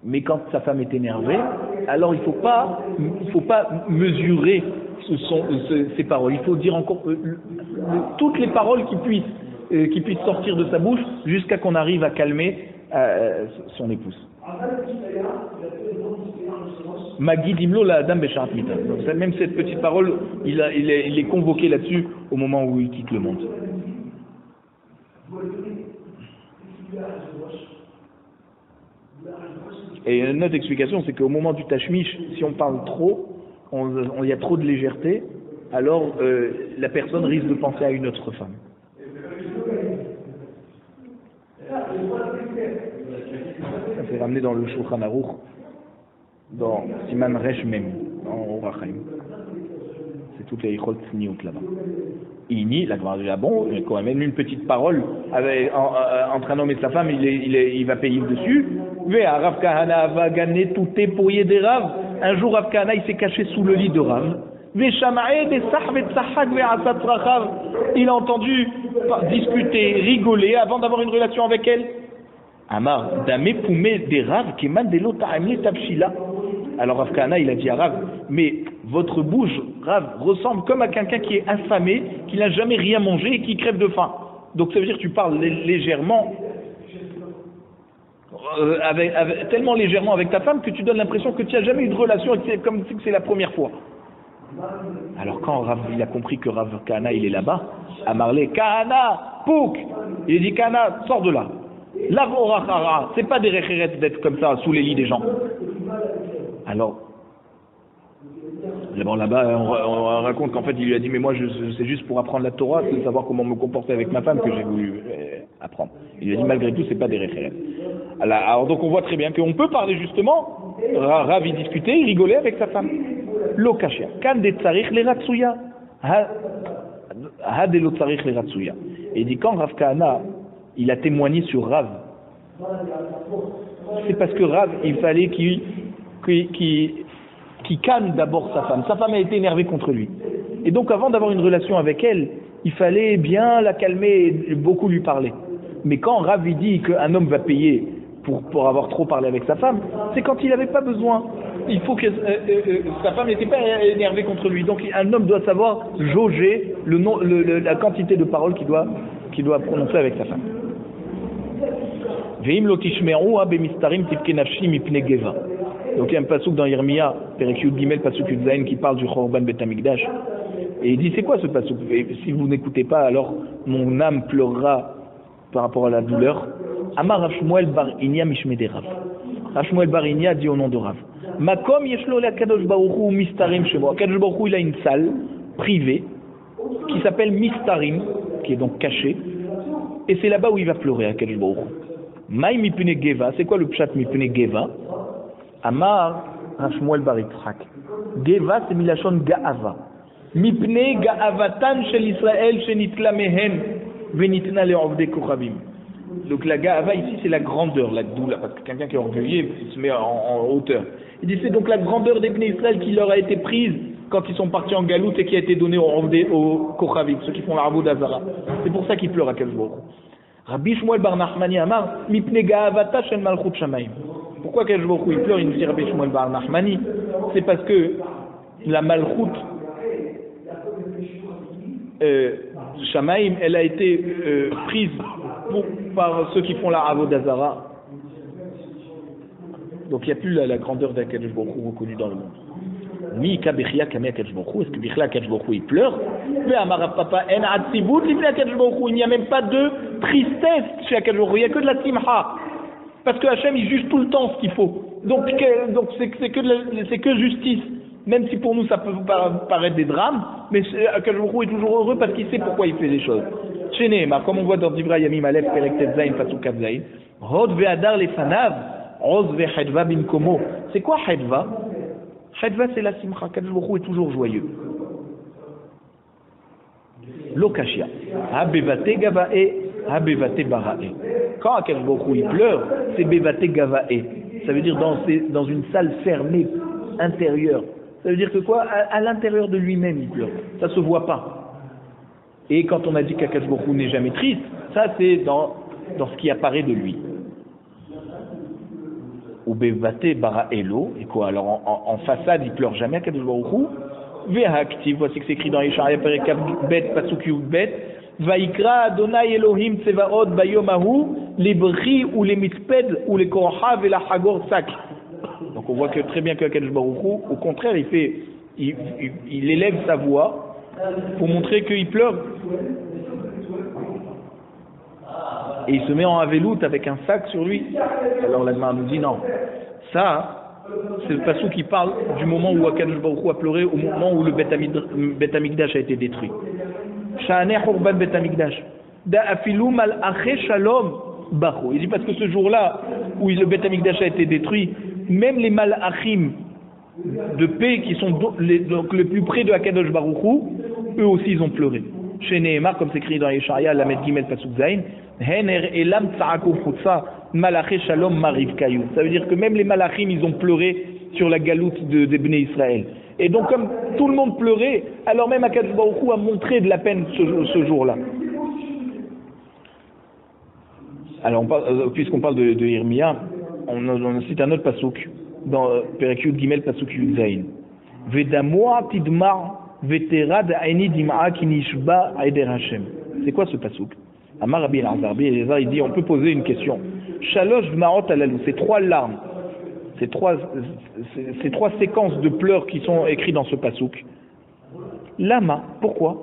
[SPEAKER 1] Mais quand sa femme est énervée, alors il faut pas mesurer ces paroles. Il faut dire encore toutes les paroles qui puissent sortir de sa bouche jusqu'à qu'on arrive à calmer son épouse. Magidimlo la dame Béchat Mita. Même cette petite parole, il est convoqué là-dessus au moment où il quitte le monde. Et une autre explication, c'est qu'au moment du tashmish, si on parle trop, il y a trop de légèreté, alors la personne risque de penser à une autre femme. Ça s'est ramené dans le Shulchan Aruch, dans Siman Resh Mem, en Orachaim. C'est toutes les Ichol Tzniut là-bas. Ini, la Gemara dit, ah bon, quand même une petite parole entre un homme et sa femme, il va payer dessus. Rav Kahana va gagner tout est pour y des Rav. Un jour, Rav Kahana, il s'est caché sous le lit de Rav. Il a entendu discuter, rigoler avant d'avoir une relation avec elle. Amar, Dame Poumé des Rav, qui man de l'Otahamli Tabshila. Alors Rav Kahana, il a dit à Rav, mais votre bouche, Rav, ressemble comme à quelqu'un qui est affamé, qui n'a jamais rien mangé et qui crève de faim. Donc ça veut dire que tu parles légèrement, tellement légèrement avec ta femme que tu donnes l'impression que tu n'as jamais eu de relation, comme si c'est la première fois. Alors quand Rav, il a compris que Rav Kahana, il est là-bas, à Marley, Kahana, Pouk, il dit Kahana, sors de là. L'avorachara, c'est pas des réchérets d'être comme ça sous les lits des gens. Alors, bon, là-bas, on raconte qu'en fait, il lui a dit, mais moi, c'est juste pour apprendre la Torah, c'est savoir comment me comporter avec ma femme que j'ai voulu apprendre. Il lui a dit, malgré tout, c'est pas des référents. Alors, donc, on voit très bien qu'on peut parler justement, Rav y discuter, il rigolait avec sa femme. Lokashia, kan de tsarich le ratsuya, ha de lo tsarich le ratsuya. Et il dit, quand Rav Kahana, il a témoigné sur Rav, c'est parce que Rav, il fallait qu'il calme d'abord sa femme. Sa femme a été énervée contre lui. Et donc avant d'avoir une relation avec elle, il fallait bien la calmer et beaucoup lui parler. Mais quand Rav lui dit qu'un homme va payer pour avoir trop parlé avec sa femme, c'est quand il n'avait pas besoin. Il faut que sa femme n'était pas énervée contre lui. Donc un homme doit savoir jauger la quantité de paroles qu'il doit prononcer avec sa femme. Veim lo tishme'u bemistarim tifke nafshi mipne geva. Donc il y a un pasuk dans Yirmiya, Perek Yud Gimel, pasuk Yud Zayin, qui parle du Chorban Bet Hamikdash. Et il dit, c'est quoi ce pasuk? Si vous n'écoutez pas, alors mon âme pleurera par rapport à la douleur. Amar Rav Shmuel bar Inya mishmede Rav. Rav Shmuel bar Inya dit au nom de Rav. Makom yeshlo le Kadosh Baruch Hu mistarim shemo. Kadosh Baruch Hu, il a une salle privée qui s'appelle mistarim, qui est donc cachée. Et c'est là-bas où il va pleurer à Kadosh Baruch Hu. Maï mipune geva. C'est quoi le pshat mipune geva? Amar Rashmuel bar Yitzhak. Geva c'est milachon ga'ava. Mipne ga'avatan shel Israël shenitla mehen venitna le'ovdei kochavim. Donc la ga'ava ici c'est la grandeur, la doula, parce que quelqu'un qui est orgueilleux il se met en hauteur. Il dit c'est donc la grandeur des Bnei Israël qui leur a été prise quand ils sont partis en galoute et qui a été donnée aux kochavim, ceux qui font la Avodah Zara. C'est pour ça qu'ils pleurent à Kadosh Baruch Hu. Rabbi Shmuel bar Nachmani Amar mipne ga'avata shel malchut shamayim. Pourquoi Kadosh Baruch Hu il pleure? Il nous dit Rabbi Shmuel bar Nachmani, c'est parce que la malchoute Shamaim, elle a été prise par ceux qui font la Avodah Zara. Donc il n'y a plus la grandeur d'Akadosh Baruch Hu reconnue dans le monde. Mi kabechia kame Akadosh Baruch Hu, est-ce que Bichla Akadosh Baruch Hu il pleure? Mais Amara Papa en atzibut libne Akadosh Baruch Hu, il n'y a même pas de tristesse chez Akadosh Baruch Hu, il n'y a que de la simha. Parce que Hachem il juge tout le temps ce qu'il faut. Donc c'est que justice. Même si pour nous ça peut paraître des drames, mais Akadosh Baruch Hu est toujours heureux parce qu'il sait pourquoi il fait les choses. Chez Nehemar, comme on voit dans Divrei Yamim Aleph Perek Tet Zayin Pasuk Kaf Zayin, Hod ve'adar lefanav, Oz ve'chedva bimkomo. C'est quoi chedva? Chedva c'est la simcha. Akadosh Baruch Hu est toujours joyeux. Lokashia. Habevate gavae, habevate barae. Quand Akadosh Baruch Hu il pleure, c'est bevate gavae. Ça veut dire dans une salle fermée, intérieure. Ça veut dire que quoi? À l'intérieur de lui-même il pleure. Ça se voit pas. Et quand on a dit qu'Akadosh Baruch Hu n'est jamais triste, ça c'est dans ce qui apparaît de lui. Ou bevate baraelo, et quoi? Alors en façade il pleure jamais Akadosh Baruch Hu. Ve'aktiv, voici que c'est écrit dans Yeshaya Perek Bet Pasuk Yud Bet. Vaikra Adonai Elohim Tsevaot Bayomahu Libri ou les Mitzped ou les Korhav et la Hagor Sak. Donc on voit que très bien qu'Akadosh Baruch Hu, au contraire, il élève sa voix pour montrer qu'il pleure. Et il se met en havelout avec un sac sur lui. Alors la Gemara nous dit non, Ça, c'est le passage qui parle du moment où Akadosh Baruch Hu a pleuré, au moment où le Bet Amikdash a été détruit. Sha'aneh Hurban Bet Amikdash. Da'afilu mal'aché shalom bacho. Il dit parce que ce jour-là, où le Bet Amikdash a été détruit, même les mal'achim de paix qui sont donc le plus près de Akadosh Baruch Hu, eux aussi ils ont pleuré. Chez Nehemar, comme c'est écrit dans Yesharia, Lamed Gimel Pasuk Zayin, Hener Elam Tsarakou Chutsa, Malaché Shalom Mariv Kayou. Ça veut dire que même les malachim, ils ont pleuré sur la galoute des Bnei Israël. Et donc, comme tout le monde pleurait, alors même Akadosh Baruch Hu a montré de la peine ce jour-là. Alors, puisqu'on parle de Irmia, on cite un autre pasuk dans Perek Yud Gimel Pasuk Yud Zayin. Vedamoa tidmar veterad aini dim'a kinishba aider Hashem. C'est quoi ce pasuk? Amar Rabbi Elazar, il dit, on peut poser une question. Shalosh v'marot alalou, c'est 3 larmes, ces trois séquences de pleurs qui sont écrites dans ce pasuk. Lama, pourquoi?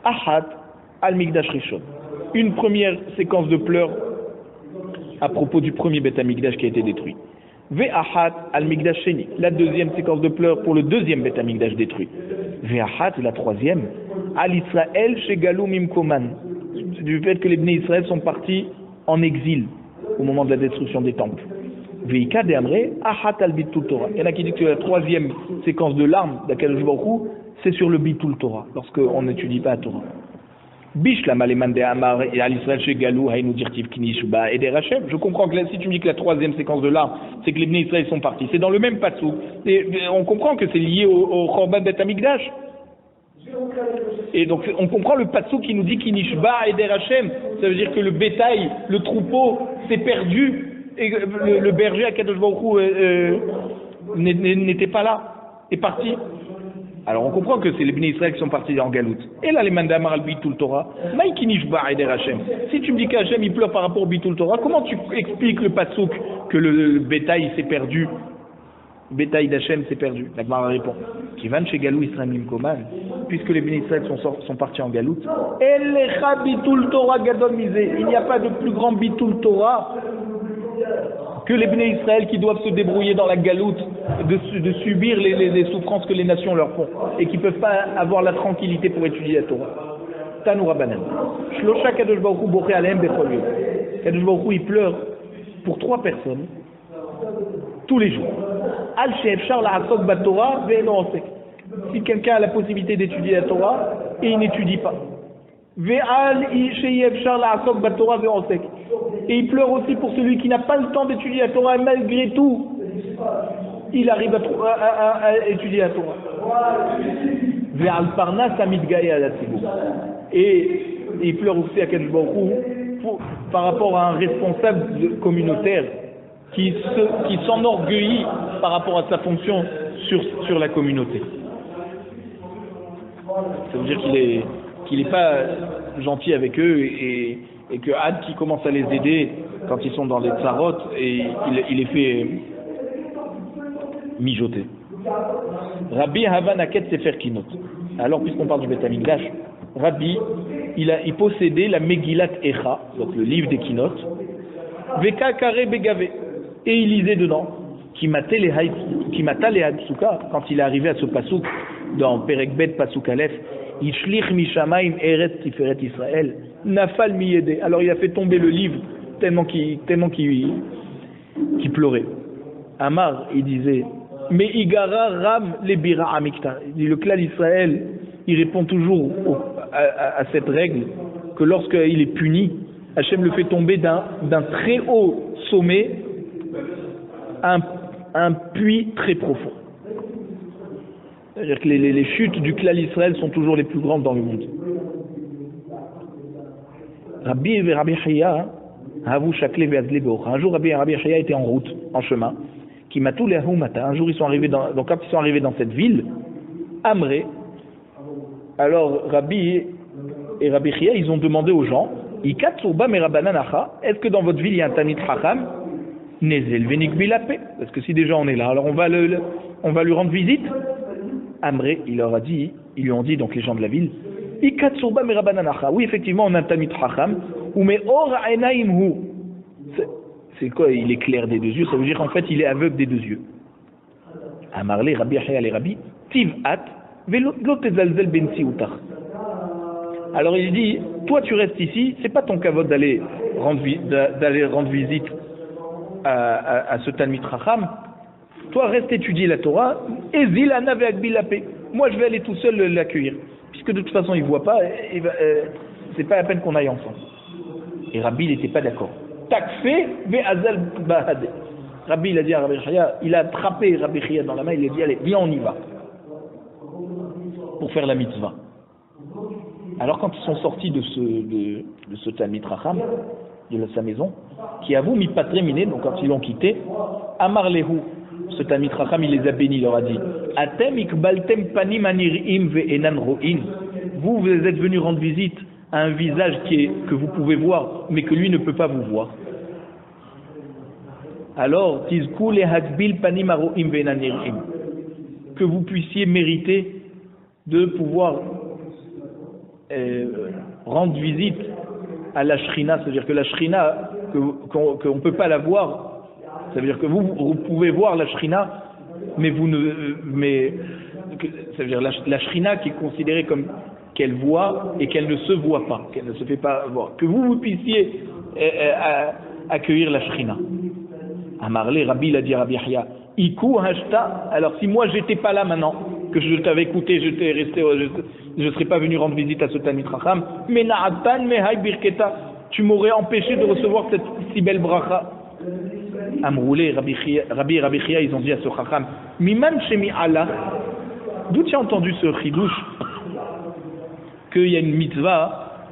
[SPEAKER 1] Ahad al-Mikdash Rishon. Une première séquence de pleurs à propos du premier Beth Amikdash qui a été détruit. Ve'ahad al-Mikdash Sheni. La deuxième séquence de pleurs pour le deuxième Beth Amikdash détruit. Ve'ahad, la troisième, al-Israël shegalou mimkoman. Du fait que les Bnei Israël sont partis en exil au moment de la destruction des temples. Veika de Amré, Ahat al Bitul Torah. Il y en a qui disent que la troisième séquence de larmes d'Akadosh Baruch Hu, c'est sur le Bitul Torah, lorsqu'on n'étudie pas la Torah. Bish la maleman de Amar et al Israël chez Galou, Haïnou Dirtiv Kinishuba et des Rachem. Je comprends que là, si tu me dis que la troisième séquence de larmes, c'est que les Bnei Israël sont partis. C'est dans le même patsou. On comprend que c'est lié au Chorban Bet Amikdash. Et donc on comprend le patsou qui nous dit Kinishba et der Hashem, ça veut dire que le bétail, le troupeau s'est perdu et le berger à Kadosh Baruch Hu n'était pas là, est parti. Alors on comprend que c'est les Bnei Israël qui sont partis en galoute. Et là les mandamar al bitul Torah, maï Kinishba et der Hashem. Si tu me dis qu'Hashem il pleure par rapport au bitul Torah, comment tu expliques le patsou que le bétail s'est perdu? Bétail d'Hachem s'est perdu. La Gemara répond Kivan chez Galou Israël Mimkoman, puisque les Bnei Israël sont partis en galoute. Elecha bitul Torah gadol misé. Il n'y a pas de plus grand bitul Torah que les Bnei Israël qui doivent se débrouiller dans la galoute, de subir les souffrances que les nations leur font et qui ne peuvent pas avoir la tranquillité pour étudier la Torah. Tanoura Banan. Shlosha Kadosh Baruch Hu boché alem bechol yom. Kadosh Baruch Hu il pleure pour 3 personnes tous les jours. Al she'efshar la'asok b'Torah ve'eno osek. Si quelqu'un a la possibilité d'étudier la Torah et il n'étudie pas. Ve'al she'efshar la'asok b'Torah ve'eno osek. Et il pleure aussi pour celui qui n'a pas le temps d'étudier la Torah et malgré tout, il arrive à étudier la Torah. Ve'al parnas amidgaye ala tzibur. Et il pleure aussi à Kadosh Baruch Hu par rapport à un responsable communautaire qui s'enorgueillit par rapport à sa fonction sur la communauté. Ça veut dire qu'il n'est pas gentil avec eux et que Had qui commence à les aider quand ils sont dans les tsarot et il les fait mijoter. Rabbi Havan Aket Sefer Kinot. Alors puisqu'on parle du Beth Amikdash, Rabbi il possédait la Megillat Echa, donc le livre des Kinot, Veka Kare Begave. Et il lisait dedans, qui matait les Hatsuka, quand il est arrivé à ce pasouk, dans Perek Bet Pasouk Aleph, Ishlich Mishamaim Eretz Tiferet Israël, Nafal Miyede. Alors il a fait tomber le livre, tellement qu'il pleurait. Amar, il disait, mais Igara Ram Lebira Amikta. Le clan d'Israël, il répond toujours à cette règle, que lorsqu'il est puni, Hachem le fait tomber d'un très haut sommet, un puits très profond. C'est-à-dire que les chutes du clan d'Israël sont toujours les plus grandes dans le monde. Rabbi Chaya, un jour Rabbi Chaya était en route, en chemin, qui m'a tous les matin. Un jour ils sont arrivés donc quand ils sont arrivés dans cette ville, Amré, alors Rabbi et Rabbi Chaya, ils ont demandé aux gens, est-ce que dans votre ville il y a un Talmid Chacham? Nezel venik bilapé, parce que si déjà on est là, alors on va lui rendre visite. Amré, ils lui ont dit donc les gens de la ville, oui effectivement on a un Talmid Chacham, ou mais or enaim hu, c'est quoi? Il est clair des deux yeux, ça veut dire qu'en fait il est aveugle des deux yeux. Amarle Rabbi Yahya le Rabbi Tiv'at velo tezalzel ben sioutar. Alors il dit, toi tu restes ici, c'est pas ton kavod d'aller rendre visite à ce Talmid Chacham. Toi reste étudier la Torah et zilana ve'agbilapé. Moi je vais aller tout seul l'accueillir, puisque de toute façon il voit pas, c'est pas la peine qu'on aille ensemble. Et Rabbi il n'était pas d'accord. Takfé ve'azal bahad. Rabbi il a dit à Rabbi Yahya, il a attrapé Rabbi Yahya dans la main, il a dit allez viens on y va pour faire la mitzvah. Alors quand ils sont sortis de ce Talmid Chacham, de sa maison, qui avoue mi patréminé, donc quand ils l'ont quitté, Amar Lehu, ce Talmid Chacham, il les a bénis, il leur a dit Atem ikbaltem panim anirim ve'enan ro'in. Vous êtes venus rendre visite à un visage que vous pouvez voir, mais que lui ne peut pas vous voir. Alors, tizku le hakbil panim aro'im ve'enan anirim. Que vous puissiez mériter de pouvoir rendre visite à la Shrina, c'est-à-dire que la Shrina, qu'on ne peut pas la voir, ça veut dire que vous pouvez voir la Shrina, mais ça veut dire la Shrina qui est considérée comme qu'elle voit et qu'elle ne se voit pas, qu'elle ne se fait pas voir, que vous puissiez accueillir la Shrina. Amarle, Rabbi l'a dit à Rabbi Yahya, Iku hashta, alors si moi j'étais pas là maintenant, que je t'avais écouté, j'étais resté, je ne serais pas venu rendre visite à ce Talmid Chacham, mais na'atan mehay birketa, tu m'aurais empêché de recevoir cette si belle bracha. Amroulé, Rabbi Chia, ils ont dit à ce Chacham, miman shemi Allah, d'où tu as entendu ce chidouche, qu'il y a une mitzvah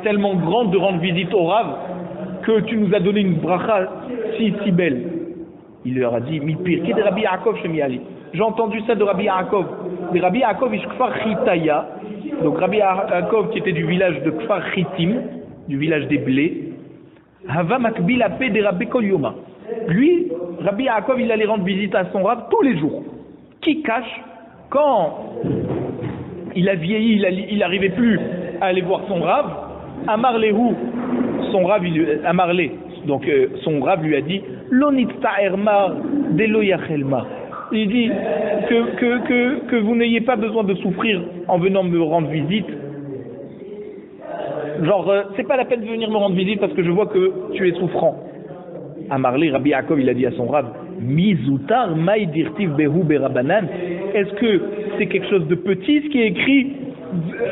[SPEAKER 1] tellement grande de rendre visite au Rav, que tu nous as donné une bracha si belle. Il leur a dit, mi pirke de Rabbi Yaakov shemi Ali. J'ai entendu ça de Rabbi Yaakov. Mais Rabbi Yaakov is Kfar Chitaya. Donc Rabbi Yaakov qui était du village de Kfar Chitim, du village des blés. Hava makbil apé de Rabbi Kol Yoma. Lui, Rabbi Yaakov, il allait rendre visite à son Rav tous les jours. Qui cache, quand il a vieilli, il n'arrivait plus à aller voir son Rav, Amarlehu, son Rav, Amarle, donc son Rav lui a dit, Lonit ta'ermar delo yachelma. Il dit que vous n'ayez pas besoin de souffrir en venant me rendre visite. Genre, c'est pas la peine de venir me rendre visite parce que je vois que tu es souffrant. Amarle, Rabbi Yaakov, il a dit à son Rav, Mizutar maï dirtiv behu berabanan. Est-ce que c'est quelque chose de petit ce qui est écrit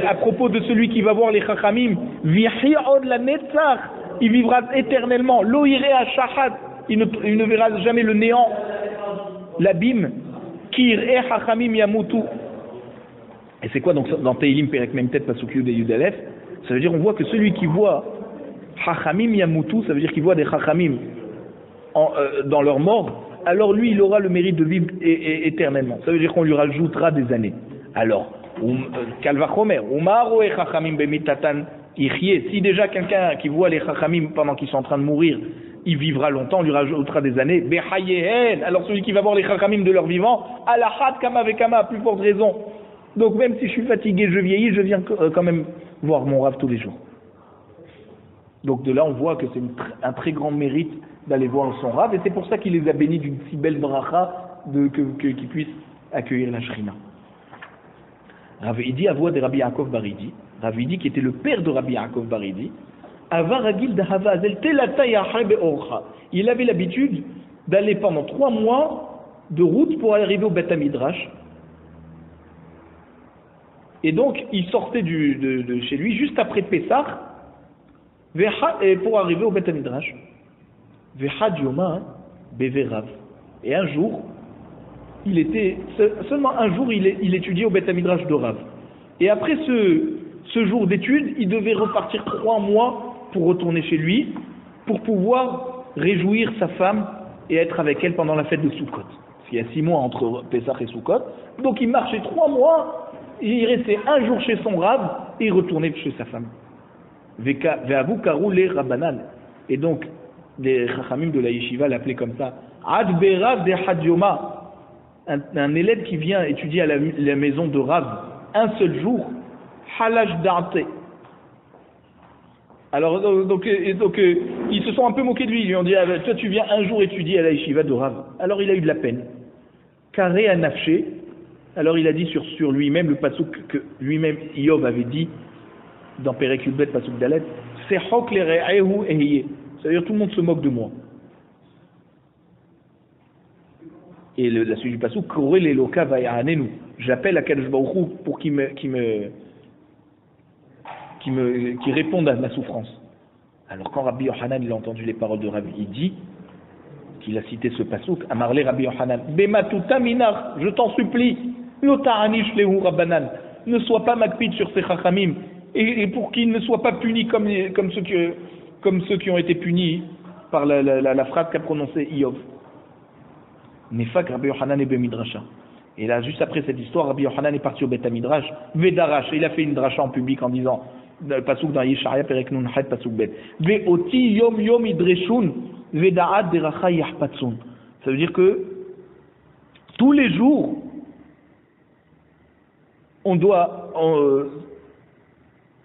[SPEAKER 1] à propos de celui qui va voir les Chachamim? Vihi od la netzach. Il vivra éternellement. Lo iré à shahat. Il ne verra jamais le néant. L'abîme, Kir e Chachamim Yamutu. Et c'est quoi donc dans Teilim Perek Memtet Pasuk Yud et Yud Aleph? Ça veut dire on voit que celui qui voit Chachamim Yamutu, ça veut dire qu'il voit des Chachamim dans leur mort, alors lui il aura le mérite de vivre éternellement. Ça veut dire qu'on lui rajoutera des années. Alors, Kalvachomer, Umaro e Chachamim Bemitatan Ichye. Si déjà quelqu'un qui voit les Chachamim pendant qu'ils sont en train de mourir, il vivra longtemps, on lui rajoutera des années. Behayehen, alors celui qui va voir les Chachamim de leur vivant, Alachat Kama Vekama, à plus forte raison. Donc même si je suis fatigué, je vieillis, je viens quand même voir mon Rav tous les jours. Donc de là on voit que c'est un très grand mérite d'aller voir son Rav, et c'est pour ça qu'il les a bénis d'une si belle bracha qu'ils puissent accueillir la Shrina. Ravidi, à voix de Rabbi Yaakov Baridi, Ravidi qui était le père de Rabbi Yaakov Baridi, il avait l'habitude d'aller pendant 3 mois de route pour arriver au Beth Midrash. Et donc, il sortait de chez lui juste après Pessah pour arriver au Beth Midrash. Et un jour, seulement un jour, il étudiait au Beth Midrash de Rav. Et après ce jour d'étude, il devait repartir 3 mois pour retourner chez lui, pour pouvoir réjouir sa femme et être avec elle pendant la fête de Sukkot. Parce qu'il y a 6 mois entre Pessah et Sukkot. Donc il marchait 3 mois, il restait un jour chez son Rav et il retournait chez sa femme. Ve'avu karou le Rabbanan. Et donc, les Chachamim de la Yeshiva l'appelaient comme ça. Ad berav de Hadyoma. Un élève qui vient étudier à la maison de Rav un seul jour, Halash Da'ate. Alors, donc, il ils se sont un peu moqués de lui. Ils lui ont dit, ah, ben, toi tu viens un jour étudier à la yeshiva de Rav. Alors il a eu de la peine. Carré à nafché. Alors il a dit sur lui-même, le pasouk que lui-même Iyov avait dit dans Perek Yudbet pasouk Dalet, c'est hok le re'ehu ehiye. C'est-à-dire tout le monde se moque de moi. Et la suite du pasouk, Koré les loka va'yanenu. J'appelle à Kadosh Baruch Hu pour qu'il réponde à ma souffrance. Alors quand Rabbi Yochanan il a entendu les paroles de Rabbi, il dit qu'il a cité ce pasouk, Amarle Rabbi Yochanan, Bematuta minar, je t'en supplie, Lota'anish lehu rabbanan, ne sois pas makpid sur ces chachamim, et pour qu'ils ne soient pas punis comme ceux qui ont été punis par la phrase qu'a prononcée Iyov. Nefak Rabbi Yochanan et Bemidrasha. Et là, juste après cette histoire, Rabbi Yochanan est parti au Beth Midrash, Vedarash, et il a fait une dracha en public en disant, le pasuk dans Yesharia Perek Nun Chet pasuk Bet, Ve'oti yom yom idreshun, Veda'at deracha yahpatsun. Ça veut dire que tous les jours, on doit,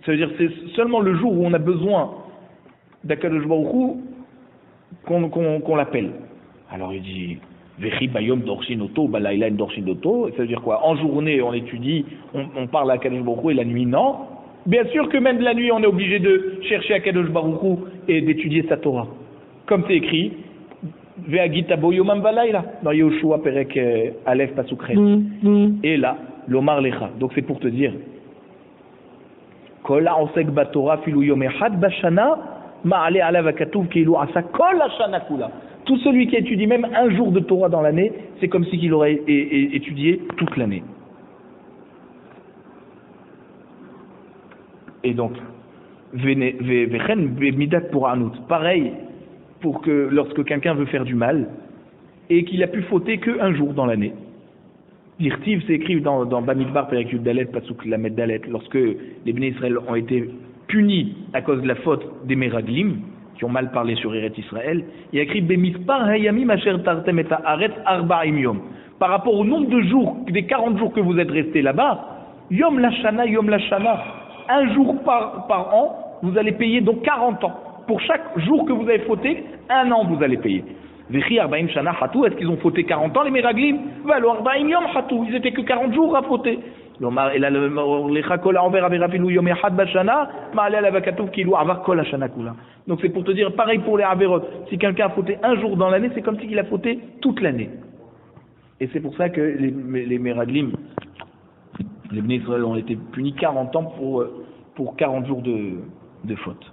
[SPEAKER 1] ça veut dire c'est seulement le jour où on a besoin d'Akadosh Baruch Hu qu'on l'appelle. Alors il dit, Vechi bayom dorshin oto, balayla dorshin oto. Ça veut dire quoi? En journée, on étudie, on parle à Akadosh Baruch Hu, et la nuit, non. Bien sûr que même la nuit, on est obligé de chercher Akadosh Baruch Hu et d'étudier sa Torah. Comme c'est écrit, Ve'agita bo yomam balayla, dans Yehoshua Perek Aleph pasuk Ret. Et là, l'omar lecha. Donc c'est pour te dire, Kol ha'osek batorah filu yom echad bashana, ma'ale alav hakatuv kilu asa kol hashana kula. Tout celui qui étudie même un jour de Torah dans l'année, c'est comme si il aurait étudié toute l'année. Et donc, pareil, pour que lorsque quelqu'un veut faire du mal, et qu'il a pu fauter qu'un jour dans l'année. L'irtiv, c'est écrit dans Bamidbar, Perek Yud Dalet, Pasuk Lamed Dalet, lorsque les Bnei Israël ont été punis à cause de la faute des Meraglim, qui ont mal parlé sur Eretz Israël, il y a écrit Bemispar Hayamim Asher Tartem et Haaretz Arba'im Yom. Par rapport au nombre de jours, des 40 jours que vous êtes restés là-bas, Yom Lashana, un jour par an, vous allez payer donc 40 ans. Pour chaque jour que vous avez fauté, un an vous allez payer. Vechi Arba'im Shana Hatou, est-ce qu'ils ont fauté 40 ans les Meraglim? Valo Arba'im Yom Hatou, ils étaient que 40 jours à fauter. Donc c'est pour te dire, pareil pour les Averot. Si quelqu'un a fauté un jour dans l'année, c'est comme s'il a fauté toute l'année. Et c'est pour ça que les Meraglim, les Bnei Israël ont été punis 40 ans pour 40 jours de faute.